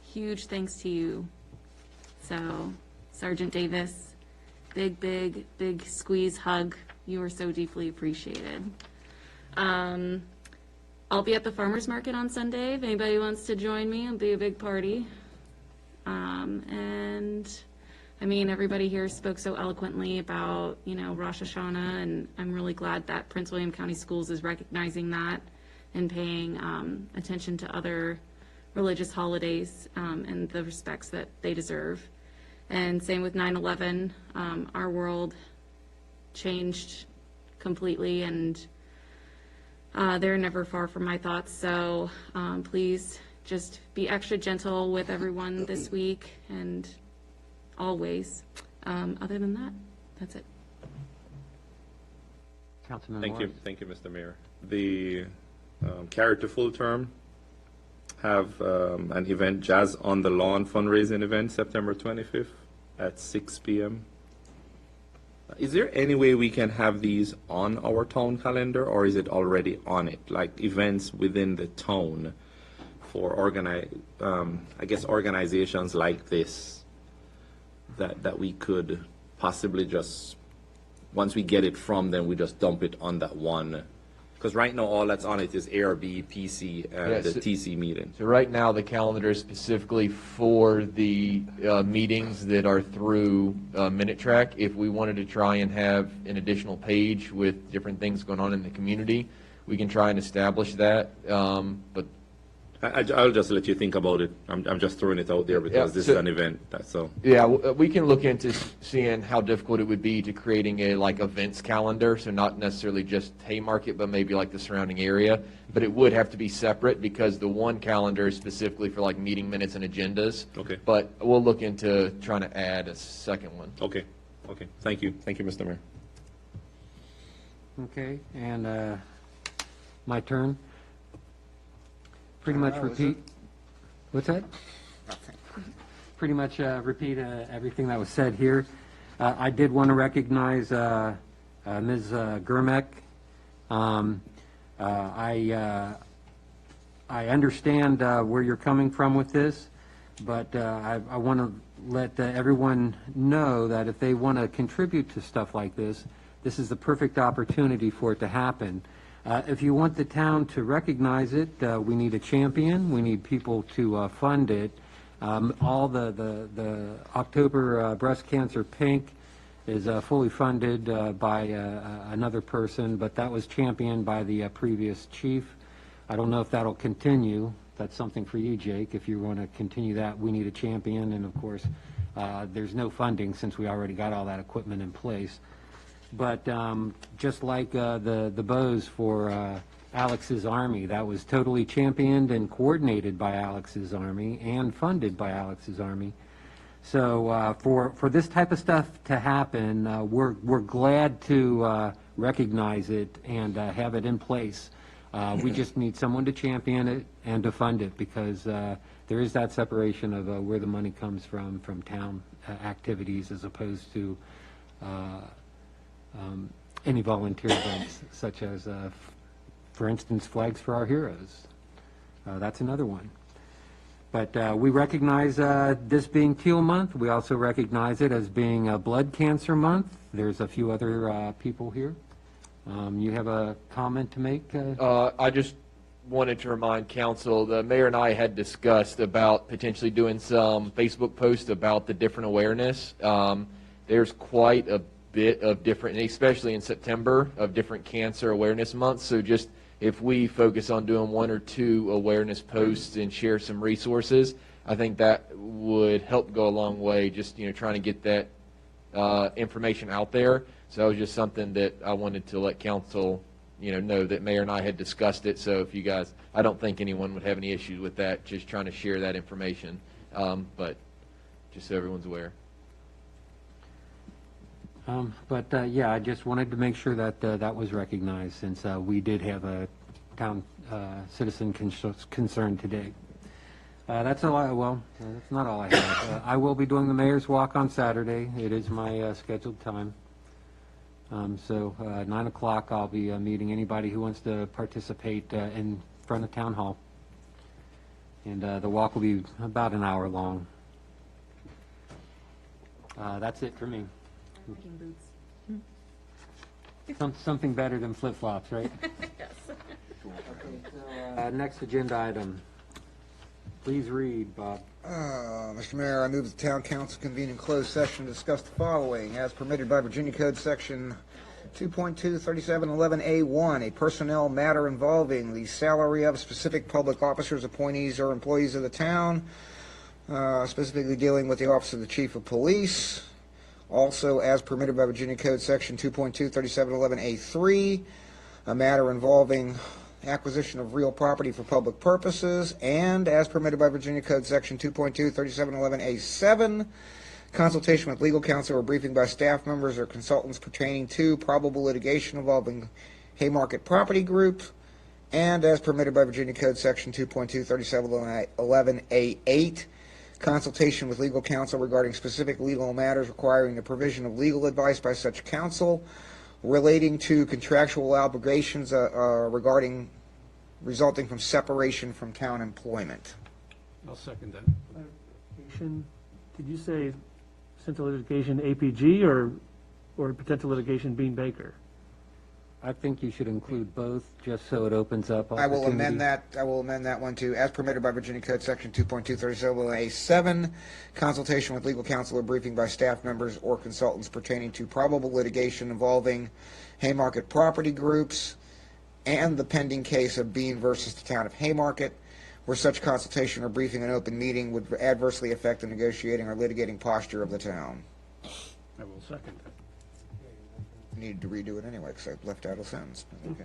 huge thanks to you. So, Sergeant Davis, big squeeze hug. You are so deeply appreciated. I'll be at the farmers market on Sunday. If anybody wants to join me, it'll be a big party. And I mean, everybody here spoke so eloquently about, Rosh Hashanah, and I'm really glad that Prince William County Schools is recognizing that and paying attention to other religious holidays and the respects that they deserve. And same with 9/11. Our world changed completely, and they're never far from my thoughts. So please just be extra gentle with everyone this week and always. Other than that, that's it. Councilman Thank Morris. you, thank you, Mr. Mayor. The Carried to Full Term have an event, Jazz on the Lawn fundraising event, September 25th at 6 p.m. Is there any way we can have these on our town calendar, or is it already on it? Like events within the town for organizations like this that we could possibly just, once we get it from them, we just dump it on that one. Because right now, all that's on it is ARB, PC, and Yes. the TC meeting. So right now, the calendar is specifically for the meetings that are through Minute Track. If we wanted to try and have an additional page with different things going on in the community, we can try and establish that. But I'll just let you think about it. I'm just throwing it out there because this is an event, that's all. yeah, we can look into seeing how difficult it would be to creating a like events calendar. So not necessarily just Haymarket, but maybe like the surrounding area. But it would have to be separate because the one calendar is specifically for like meeting minutes and agendas. Okay. But we'll look into trying to add a second one. Okay, thank you, Mr. Mayor. Okay, and my turn. Pretty much repeat. What's that? Pretty much repeat everything that was said here. I did want to recognize Ms. Germek. I understand where you're coming from with this, but I want to let everyone know that if they want to contribute to stuff like this, this is the perfect opportunity for it to happen. If you want the town to recognize it, we need a champion. We need people to fund it. All the October Breast Cancer Pink is fully funded by another person, but that was championed by the previous chief. I don't know if that'll continue. That's something for you, Jake. If you want to continue that, we need a champion. And of course, there's no funding since we already got all that equipment in place. But just like the bows for Alex's Army, that was totally championed and coordinated by Alex's Army and funded by Alex's Army. So for this type of stuff to happen, we're glad to recognize it and have it in place. We just need someone to champion it and to fund it because there is that separation of where the money comes from town activities as opposed to any volunteer events, such as, for instance, Flags for Our Heroes. That's another one. But we recognize this being Teal Month. We also recognize it as being Blood Cancer Month. There's a few other people here. You have a comment to make? I just wanted to remind council, the mayor and I had discussed about potentially doing some Facebook posts about the different awareness. There's quite a bit of different, especially in September, of different cancer awareness months. So just if we focus on doing 1 or 2 awareness posts and share some resources, I think that would help go a long way, just trying to get that information out there. So that was just something that I wanted to let council know that Mayor and I had discussed it. So if you guys, I don't think anyone would have any issues with that, just trying to share that information. But just so everyone's aware. Yeah, I just wanted to make sure that that was recognized since we did have a town citizen concern today. That's all that's not all I have. I will be doing the Mayor's Walk on Saturday. It is my scheduled time. So 9 o'clock, I'll be meeting anybody who wants to participate in front of Town Hall. And the walk will be about an hour long. That's it for me. Something better than flip-flops, right? Yes. Okay, so next agenda item. Please read, Bob. Mr. Mayor, I move the town council convene in closed session to discuss the following. As permitted by Virginia Code Section 2.23711A1, a personnel matter involving the salary of specific public officers, appointees, or employees of the town, specifically dealing with the Office of the Chief of Police. Also, as permitted by Virginia Code Section 2.23711A3, a matter involving acquisition of real property for public purposes, and as permitted by Virginia Code Section 2.2, 3711A7, consultation with legal counsel or briefing by staff members or consultants pertaining to probable litigation involving Haymarket Property Group, and as permitted by Virginia Code Section 2.2, 3711A8, consultation with legal counsel regarding specific legal matters requiring the provision of legal advice by such counsel relating to contractual obligations resulting from separation from town employment. I'll second that. Litigation, did you say potential litigation APG or potential litigation Bean Baker? I think you should include both, just so it opens up I will amend opportunity. that, I will amend that one to, as permitted by Virginia Code Section 2.237A7, consultation with legal counsel or briefing by staff members or consultants pertaining to probable litigation involving Haymarket Property Groups and the pending case of Bean versus the town of Haymarket, where such consultation or briefing in open meeting would adversely affect the negotiating or litigating posture of the town. I will second that. Needed to redo it anyway, because I left out a sentence. Okay.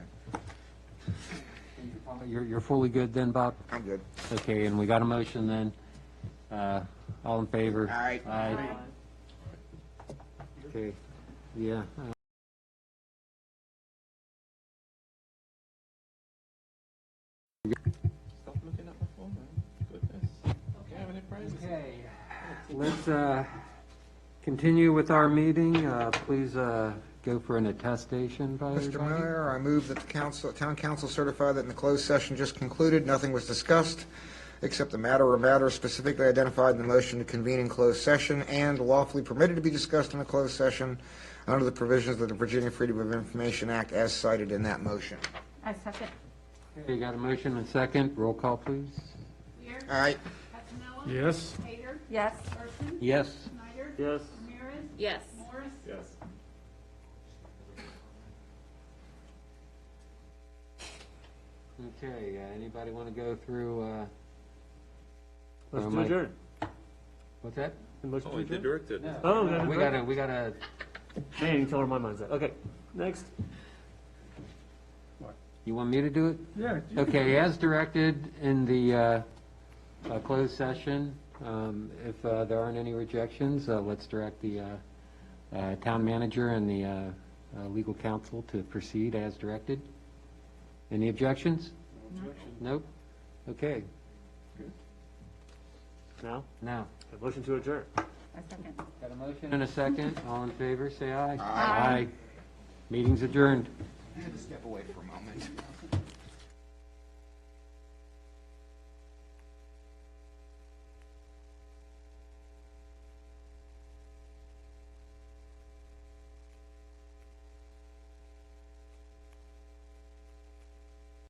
You're fully good then, Bob? I'm good. Okay, and we got a motion then. All in favor? Aye. Aye. Okay, yeah. Stop looking at my phone, man. Goodness. Can't have any privacy. Okay, let's continue with our meeting. Please go for an attestation by Mr. everybody. Mayor, I move that the town council certify that in the closed session just concluded, nothing was discussed except the matter or matters specifically identified in the motion to convene in closed session and lawfully permitted to be discussed in a closed session under the provisions of the Virginia Freedom of Information Act as cited in that motion. I second. Okay, you got a motion and second. Roll call, please. Weir? Aye. Casanella? Yes. Hader? Yes. Person? Yes. Snyder? Yes. Ramirez? Yes. Morris? Yes. Okay, anybody want to go through, Let's do Mike. adjourn. what's that? The motion Oh, to you did adjourn? direct it. Oh, We gotta, Man, you tell where my mind's at. Okay, next. you want me to do it? Yeah. Okay, as directed in the closed session, if there aren't any rejections, let's direct the town manager and the legal counsel to proceed as directed. Any objections? Nope? Okay, Now, now, a motion to adjourn. I second. got a motion and a second. All in favor, say aye. Aye. Meeting's adjourned. I had to step away for a moment.